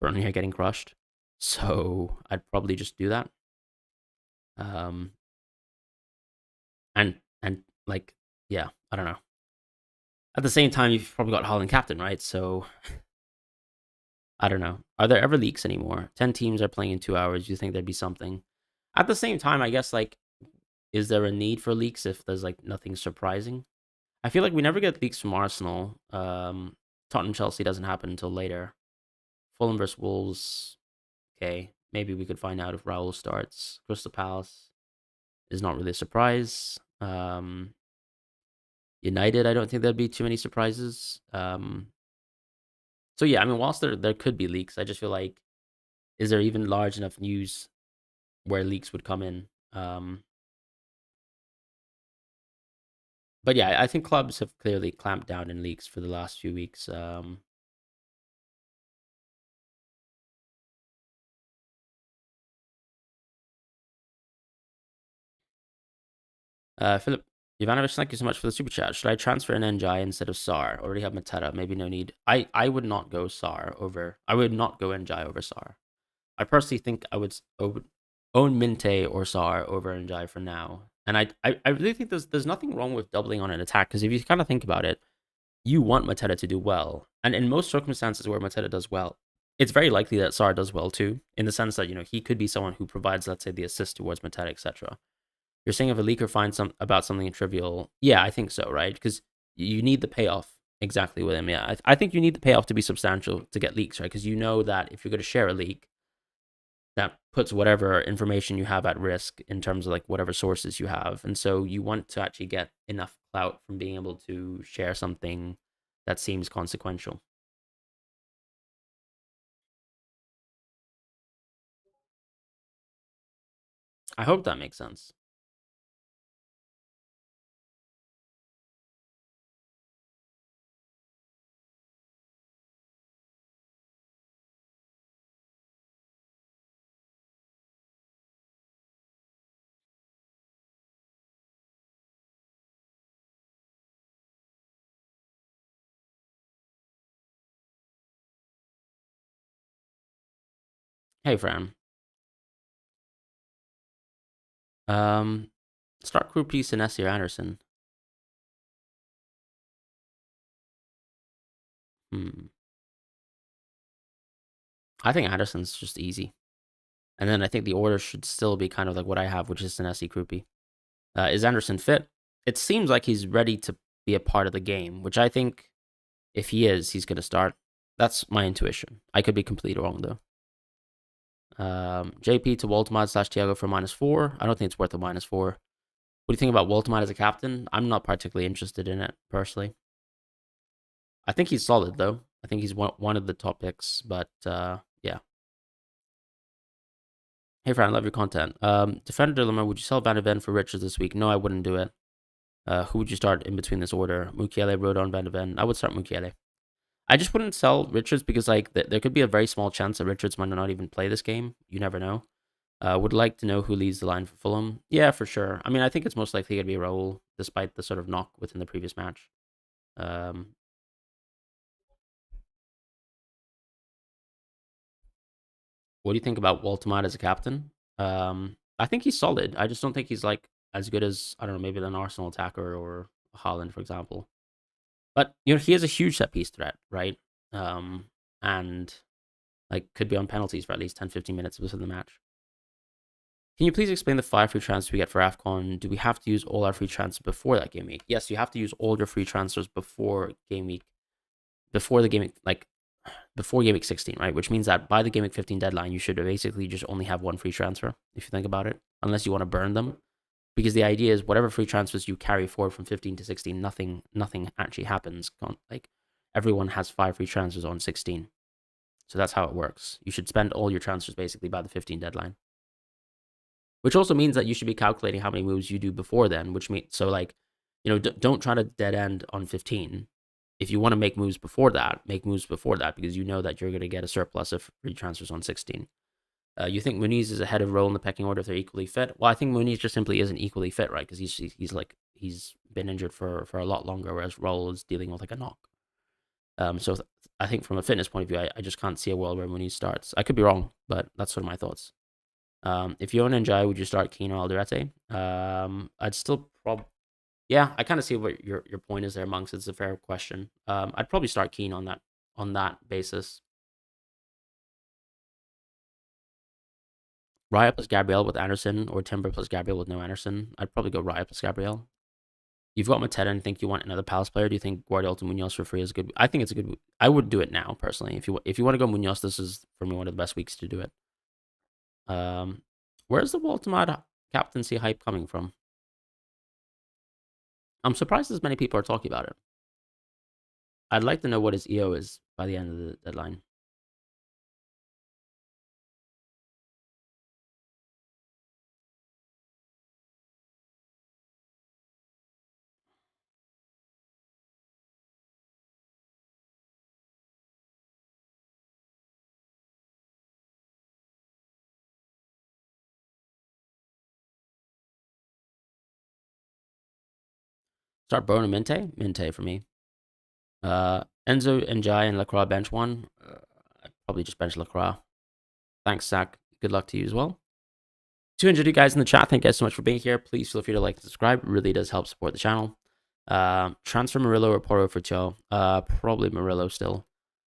Burnley are getting crushed. So I'd probably just do that. And like, yeah, I don't know. At the same time, you've probably got Holland captain, right? So I don't know. Are there ever leaks anymore? 10 teams are playing in 2 hours. You think there'd be something? At the same time, I guess like, is there a need for leaks if there's like nothing surprising? I feel like we never get leaks from Arsenal. Tottenham Chelsea doesn't happen until later. Fulham vs Wolves. Okay, maybe we could find out if Raul starts. Crystal Palace is not really a surprise. United, I don't think there'd be too many surprises. So yeah, I mean, whilst there could be leaks, I just feel like, is there even large enough news where leaks would come in? But yeah, I think clubs have clearly clamped down in leaks for the last few weeks. Philip Ivanovic, thank you so much for the super chat. Should I transfer an NJ instead of SAR? Already have Mateta, maybe no need. I would not go SAR over. I would not go NJ over SAR. I personally think I would own Minte or SAR over NJ for now. And I really think there's nothing wrong with doubling on an attack, because if you kind of think about it, you want Mateta to do well. And in most circumstances where Mateta does well, it's very likely that SAR does well too, in the sense that, he could be someone who provides, let's say, the assist towards Mateta, etc. You're saying if a leaker finds about something trivial, yeah, I think so, right? Because you need the payoff exactly with him. Yeah, I think you need the payoff to be substantial to get leaks, right? Because you know that if you're going to share a leak, that puts whatever information you have at risk in terms of like whatever sources you have, and so you want to actually get enough clout from being able to share something that seems consequential. I hope that makes sense. Hey, Fran. Um, Start Crew P. Senesi or Anderson. Hmm. I think Anderson's just easy. And then I think the order should still be kind of like what I have, which is Senesi, Krupi. Is Anderson fit? It seems like he's ready to be a part of the game, which I think if he is, he's going to start. That's my intuition. I could be completely wrong, though. JP to Waltemad / Thiago for -4. I don't think it's worth a -4. What do you think about Waltemad as a captain? I'm not particularly interested in it, personally. I think he's solid, though. I think he's one of the top picks, but yeah. Hey, Fran, I love your content. Defender dilemma, would you sell Van de Ven for Richards this week? No, I wouldn't do it. Who would you start in between this order? Mukiele, Rodon, Van de Ven. I would start Mukiele. I just wouldn't sell Richards because like there could be a very small chance that Richards might not even play this game. You never know. Would like to know who leads the line for Fulham. Yeah, for sure. I mean, I think it's most likely going to be Raul, despite the sort of knock within the previous match. Um, what do you think about Waltemar as a captain? I think he's solid. I just don't think he's like as good as, I don't know, maybe an Arsenal attacker or Haaland, for example. But he has a huge set piece threat, right? And like could be on penalties for at least 10, 15 minutes within the match. Can you please explain the 5 free transfers we get for AFCON? Do we have to use all our free transfers before that game week? Yes, you have to use all your free transfers before game week, before the game week, like before game week 16, right? Which means that by the game week 15 deadline, you should basically just only have one free transfer, if you think about it, unless you want to burn them. Because the idea is whatever free transfers you carry forward from 15 to 16, nothing actually happens. Like everyone has 5 free transfers on 16. So that's how it works. You should spend all your transfers basically by the 15 deadline. Which also means that you should be calculating how many moves you do before then, which means, so like, don't try to dead end on 15. If you want to make moves before that, make moves before that because you know that you're going to get a surplus of free transfers on 16. You think Muniz is ahead of Roll in the pecking order if they're equally fit? Well, I think Muniz just simply isn't equally fit, right? Because he's been injured for a lot longer, whereas Roll is dealing with like a knock. So I think from a fitness point of view, I just can't see a world where Muniz starts. I could be wrong, but that's sort of my thoughts. If you own NJ, would you start Keane or Alderete? I'd still yeah, I kind of see what your point is there, Monks. It's a fair question. I'd probably start Keane on that basis. Raya plus Gabriel with Anderson or Timber plus Gabriel with no Anderson. I'd probably go Raya plus Gabriel. You've got Mateta and think you want another Palace player. Do you think Guardiola to Munoz for free is good? I think it's a good. I would do it now personally. If you want to go Munoz, this is for me one of the best weeks to do it. Where's the Waltemad captaincy hype coming from? I'm surprised as many people are talking about it. I'd like to know what his EO is by the end of the deadline. Start Bono Minte for me. Enzo and Jai and Lacroix bench one. I'd probably just bench Lacroix. Thanks, Zach. Good luck to you as well. 200 you guys in the chat. Thank you guys so much for being here. Please feel free to like and subscribe. It really does help support the channel. Transfer Murillo or Porro for Cho. Probably Murillo still.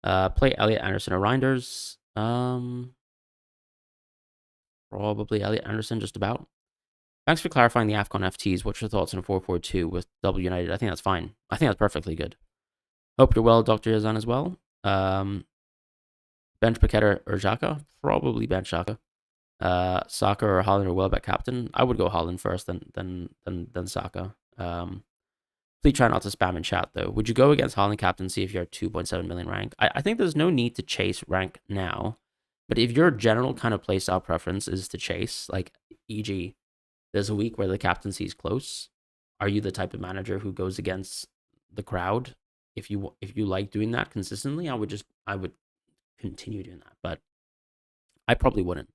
Play Elliot Anderson or Reinders. Probably Elliot Anderson, just about. Thanks for clarifying the AFCON FTs. What's your thoughts on 4-4-2 with double United? I think that's fine. I think that's perfectly good. Hope you're well, Dr. Yazan, as well. Bench Paqueta or Xhaka? Probably bench Xhaka. Saka or Holland or Welbeck captain? I would go Holland first, then Saka. Please try not to spam in chat, though. Would you go against Holland captaincy if you're at 2.7 million rank? I think there's no need to chase rank now. But if your general kind of playstyle preference is to chase, like, e.g., there's a week where the captaincy is close, are you the type of manager who goes against the crowd? If you like doing that consistently, I would continue doing that. But I probably wouldn't.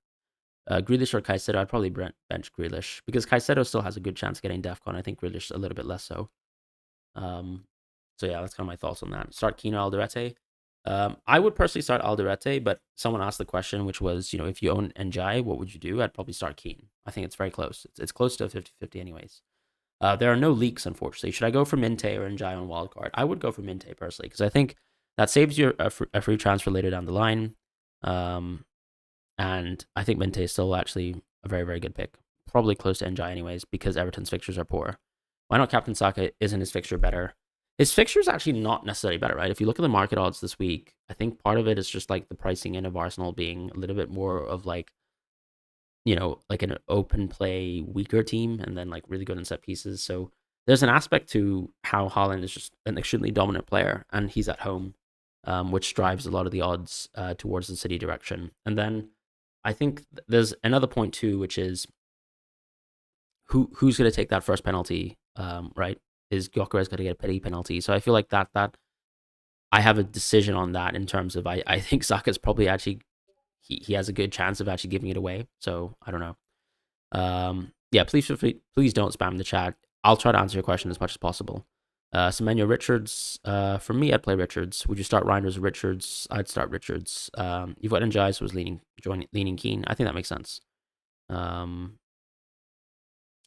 Grealish or Caicedo, I'd probably bench Grealish because Caicedo still has a good chance of getting DEFCON. I think Grealish a little bit less so. So yeah, that's kind of my thoughts on that. Start Keane or Alderete. I would personally start Alderete, but someone asked the question, which was, if you own Njai, what would you do? I'd probably start Keane. I think it's very close. It's close to a 50-50 anyways. There are no leaks, unfortunately. Should I go for Minte or Njai on wildcard? I would go for Minte personally, because I think that saves you a free transfer later down the line. And I think Minte is still actually a very, very good pick. Probably close to Njai anyways, because Everton's fixtures are poor. Why not Captain Saka? Isn't his fixture better? His fixture is actually not necessarily better, right? If you look at the market odds this week, I think part of it is just like the pricing in of Arsenal being a little bit more of like, like an open play weaker team and then like really good in set pieces. So there's an aspect to how Haaland is just an extremely dominant player and he's at home, which drives a lot of the odds towards the City direction. And then I think there's another point too, which is who's going to take that first penalty, right? Is Gyökeres going to get a pity penalty? So I feel like that I have a decision on that in terms of I think Saka's probably actually he has a good chance of actually giving it away. So I don't know. Yeah, please don't spam the chat. I'll try to answer your question as much as possible. Semenyo Richards. For me, I'd play Richards. Would you start Reinders or Richards? I'd start Richards. You've got Njai, so was leaning Keane. I think that makes sense. Who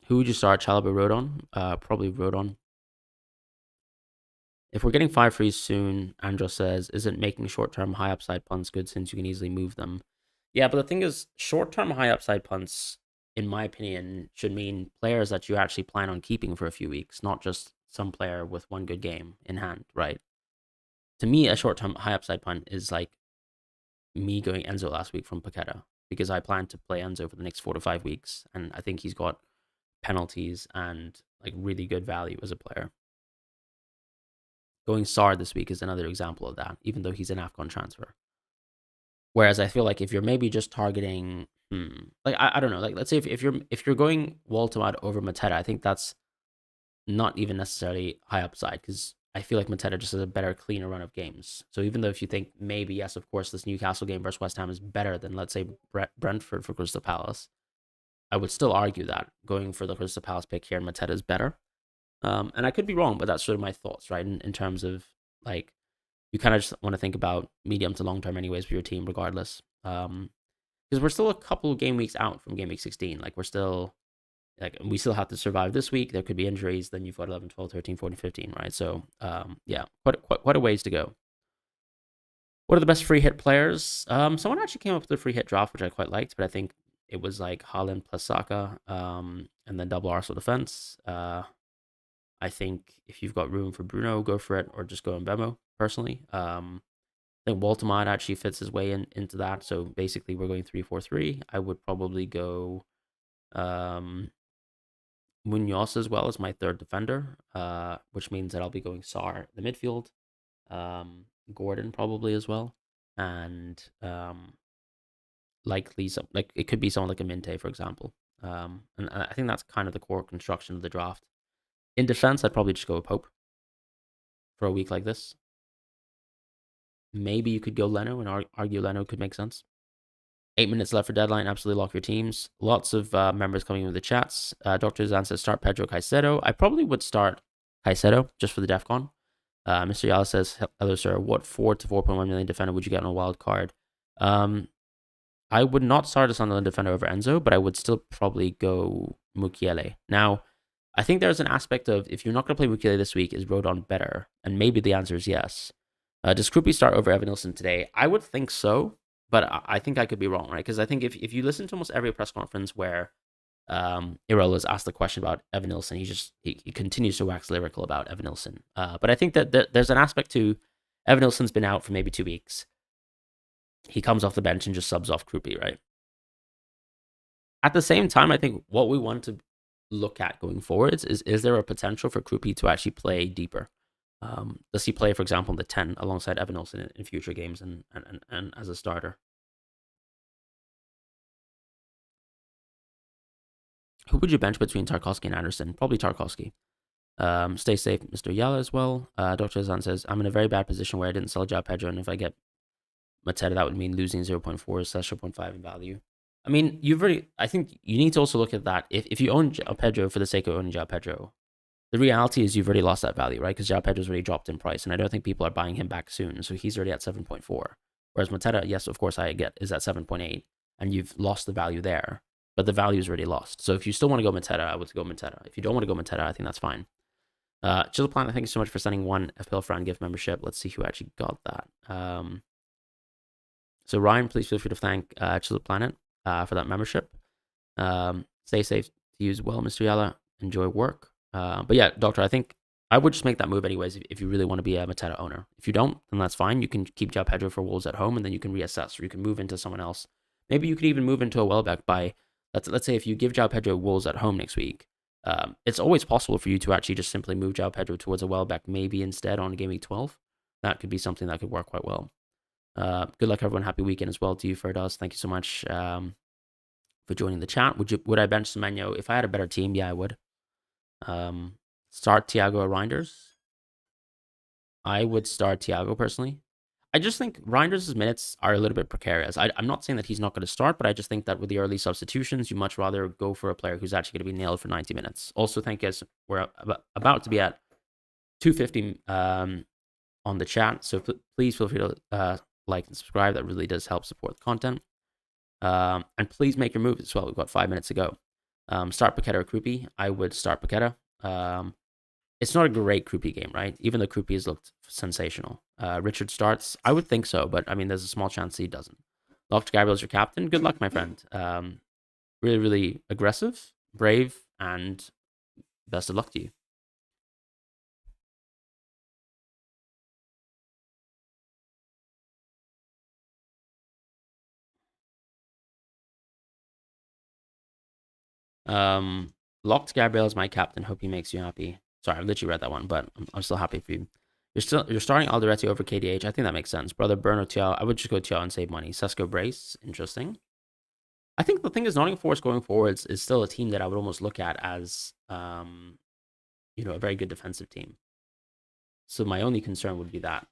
would you start? Chalobah, Rodon? Probably Rodon. If we're getting 5 frees soon, Andros says, isn't making short-term high upside punts good since you can easily move them? Yeah, but the thing is, short-term high upside punts, in my opinion, should mean players that you actually plan on keeping for a few weeks, not just some player with one good game in hand, right? To me, a short-term high upside punt is like me going Enzo last week from Paqueta, because I plan to play Enzo for the next 4 to 5 weeks, and I think he's got penalties and like really good value as a player. Going Sar this week is another example of that, even though he's an AFCON transfer. Whereas I feel like if you're maybe just targeting, like I don't know, like let's say if you're going Waltemad over Mateta, I think that's not even necessarily high upside because I feel like Mateta just has a better, cleaner run of games. So even though if you think maybe yes, of course, this Newcastle game versus West Ham is better than let's say Brentford for Crystal Palace, I would still argue that going for the Crystal Palace pick here, Mateta is better. And I could be wrong, but that's sort of my thoughts, right? In terms of like, you kind of just want to think about medium to long term, anyways, for your team, regardless. Because we're still a couple game weeks out from game week 16. Like, we still have to survive this week. There could be injuries. Then you've got 11, 12, 13, 14, 15, right? So, yeah, quite a ways to go. What are the best free hit players? Someone actually came up with a free hit draft, which I quite liked, but I think it was like Haaland plus Saka, and then double Arsenal defense. I think if you've got room for Bruno, go for it, or just go in Bemo, personally. I think Waltemad actually fits his way into that. So basically, we're going 3-4-3. I would probably go Munoz as well as my third defender, which means that I'll be going Sar in the midfield. Gordon probably as well, and likely some like it could be someone like a Minte, for example. And I think that's kind of the core construction of the draft. In defense, I'd probably just go with Pope for a week like this. Maybe you could go Leno and argue Leno could make sense. 8 minutes left for deadline. Absolutely lock your teams. Lots of members coming in with the chats. Dr. Zan says start Pedro Caicedo. I probably would start Caicedo just for the DEFCON. Mr. Yala says, hello, sir. What 4 to 4.1 million defender would you get on a wild card? I would not start a Sunderland defender over Enzo, but I would still probably go Mukiele. Now, I think there's an aspect of if you're not going to play Mukiele this week, is Rodon better? And maybe the answer is yes. Does Krupi start over Evan Nilsson today? I would think so, but I think I could be wrong, right? Because I think if you listen to almost every press conference where Irola is asked the question about Evan Nilsson, he continues to wax lyrical about Evan Nilsson. But I think that there's an aspect to Evan Nilsson's been out for maybe 2 weeks. He comes off the bench and just subs off Krupi, right? At the same time, I think what we want to look at going forwards is there a potential for Krupi to actually play deeper? Does he play, for example, in the 10 alongside Evan Nilsson in future games and as a starter? Who would you bench between Tarkowski and Anderson? Probably Tarkowski. Stay safe, Mr. Yala as well. Dr. Zan says, I'm in a very bad position where I didn't sell Joao Pedro, and if I get Mateta, that would mean losing 0.4 slash 0.5 in value. I mean, I think you need to also look at that. If you own Joao Pedro for the sake of owning Joao Pedro, the reality is you've already lost that value, right? Because Joao Pedro's already dropped in price, and I don't think people are buying him back soon. So he's already at 7.4. Whereas Mateta, yes, of course, I get, is at 7.8, and you've lost the value there, but the value is already lost. So if you still want to go Mateta, I would go Mateta. If you don't want to go Mateta, I think that's fine. Chill Planet, thank you so much for sending one FPL Fran gift membership. Let's see who actually got that. So Ryan, please feel free to thank Chill Planet for that membership. Stay safe to you as well, Mr. Yala. Enjoy work. But yeah, Doctor, I think I would just make that move anyways if you really want to be a Mateta owner. If you don't, then that's fine. You can keep Joao Pedro for Wolves at home, and then you can reassess, or you can move into someone else. Maybe you could even move into a Welbeck by, let's say if you give Joao Pedro Wolves at home next week, it's always possible for you to actually just simply move Joao Pedro towards a Welbeck maybe instead on Game Week 12. That could be something that could work quite well. Good luck, everyone. Happy weekend as well to you, Ferdoz. Thank you so much for joining the chat. Would I bench Semenyo? If I had a better team, yeah, I would. Start Thiago or Reinders? I would start Thiago personally. I just think Reinders' minutes are a little bit precarious. I'm not saying that he's not going to start, but I just think that with the early substitutions, you much rather go for a player who's actually going to be nailed for 90 minutes. Also, thank you guys. We're about to be at 250 on the chat, so please feel free to like and subscribe. That really does help support the content. And please make your moves as well. We've got 5 minutes to go. Start Paqueta or Krupi. I would start Paqueta. It's not a great Krupi game, right? Even though Krupi has looked sensational. Richard starts. I would think so, but I mean, there's a small chance he doesn't. Locked Gabriel as your captain. Good luck, my friend. Really, really aggressive, brave, and best of luck to you. Locked Gabriel is my captain. Hope he makes you happy. Sorry, I literally read that one, but I'm still happy for you. You're starting Alderete over KDH. I think that makes sense. Brother Burno Tiao. I would just go Tiao and save money. Sesko Brace. Interesting. I think the thing is Nottingham Forest going forwards is still a team that I would almost look at as a very good defensive team. So my only concern would be that.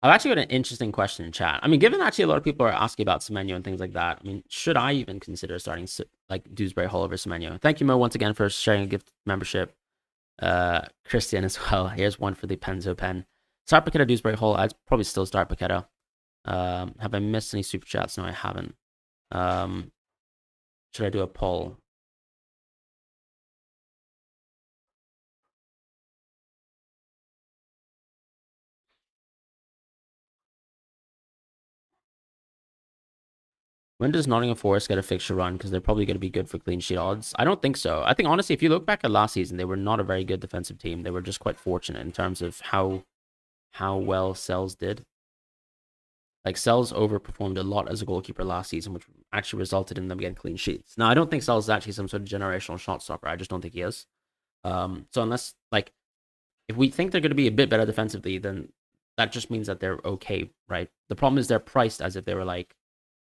I've actually got an interesting question in chat. I mean, given actually a lot of people are asking about Semenyo and things like that, I mean, should I even consider starting like Dewsbury Hall over Semenyo? Thank you, Mo, once again for sharing a gift membership. Christian as well. Here's one for the Penzo pen. Start Paqueta, Dewsbury Hall. I'd probably still start Paqueta. Have I missed any super chats? No, I haven't. Should I do a poll? When does Nottingham Forest get a fixture run? Because they're probably going to be good for clean sheet odds. I don't think so. I think, honestly, if you look back at last season, they were not a very good defensive team. They were just quite fortunate in terms of how well Sells did. Like, Sells overperformed a lot as a goalkeeper last season, which actually resulted in them getting clean sheets. Now, I don't think Sells is actually some sort of generational shot stopper. I just don't think he is. So unless, like, if we think they're going to be a bit better defensively, then that just means that they're okay, right? The problem is they're priced as if they were like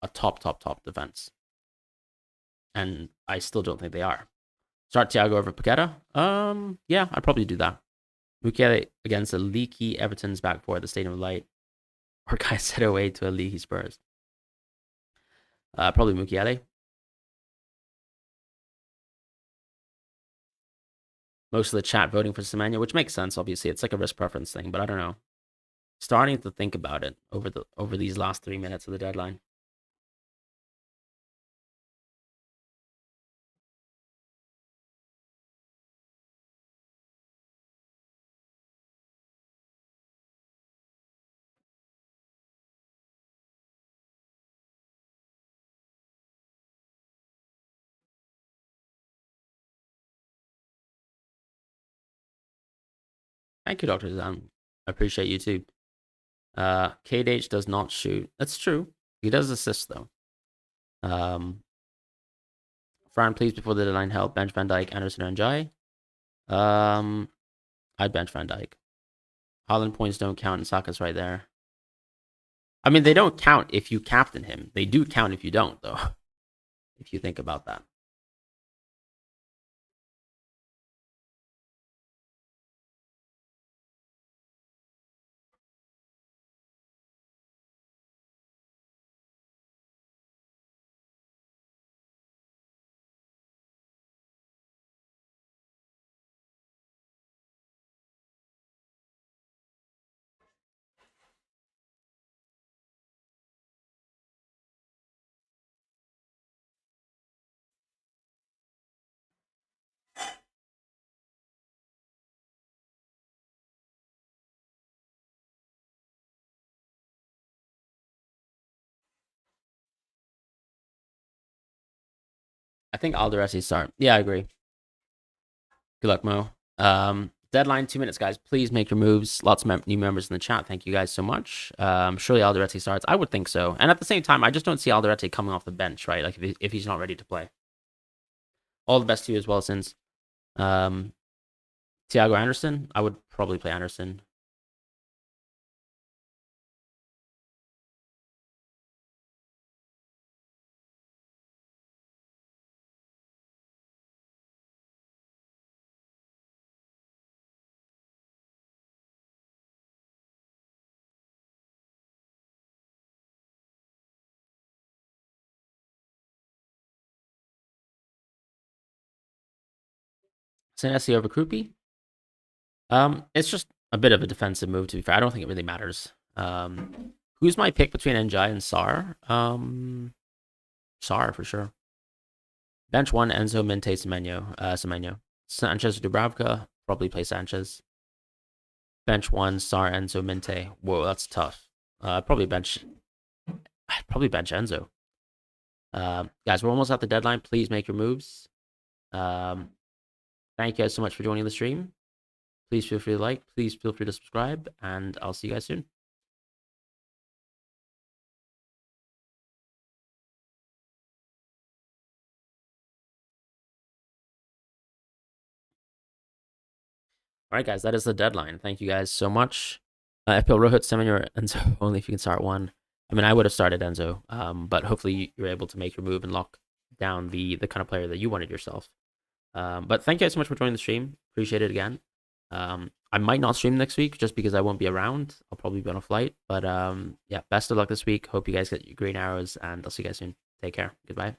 a top defense. And I still don't think they are. Start Thiago over Paqueta? Yeah, I'd probably do that. Mukiele against a leaky Everton's back four at the Stadium of Light. Or guys set away to a leaky Spurs. Probably Mukiele. Most of the chat voting for Semenya, which makes sense, obviously. It's like a risk preference thing, but I don't know. Starting to think about it over these last 3 minutes of the deadline. Thank you, Dr. Zan. I appreciate you too. KDH does not shoot. That's true. He does assist though. Fran, please, before the deadline, help bench Van Dijk, Anderson, and Jai. I'd bench Van Dijk. Haaland points don't count, and Saka's right there. I mean, they don't count if you captain him. They do count if you don't, though. If you think about that. I think Alderete start. Yeah, I agree. Good luck, Mo. Deadline 2 minutes, guys. Please make your moves. Lots of new members in the chat. Thank you guys so much. Surely Alderete starts. I would think so. And at the same time, I just don't see Alderete coming off the bench, right? Like if he's not ready to play. All the best to you as well, since Thiago Anderson. I would probably play Anderson. Senesi over Krupi. It's just a bit of a defensive move, to be fair. I don't think it really matters. Who's my pick between Njai and Sar? Sar for sure. Bench one, Enzo, Minte, Semenyo. Sanchez, Dubravka, probably play Sanchez. Bench one, Sar, Enzo, Minte. Whoa, that's tough. I'd probably bench Enzo. Guys, we're almost at the deadline. Please make your moves. Thank you guys so much for joining the stream. Please feel free to like. Please feel free to subscribe. And I'll see you guys soon. All right, guys, that is the deadline. Thank you guys so much. FPL Rohit, Semenyo, Enzo, only if you can start one. I mean, I would have started Enzo, but hopefully you're able to make your move and lock down the kind of player that you wanted yourself. But thank you guys so much for joining the stream. Appreciate it again. I might not stream next week just because I won't be around. I'll probably be on a flight. But yeah, best of luck this week. Hope you guys get your green arrows, and I'll see you guys soon. Take care. Goodbye.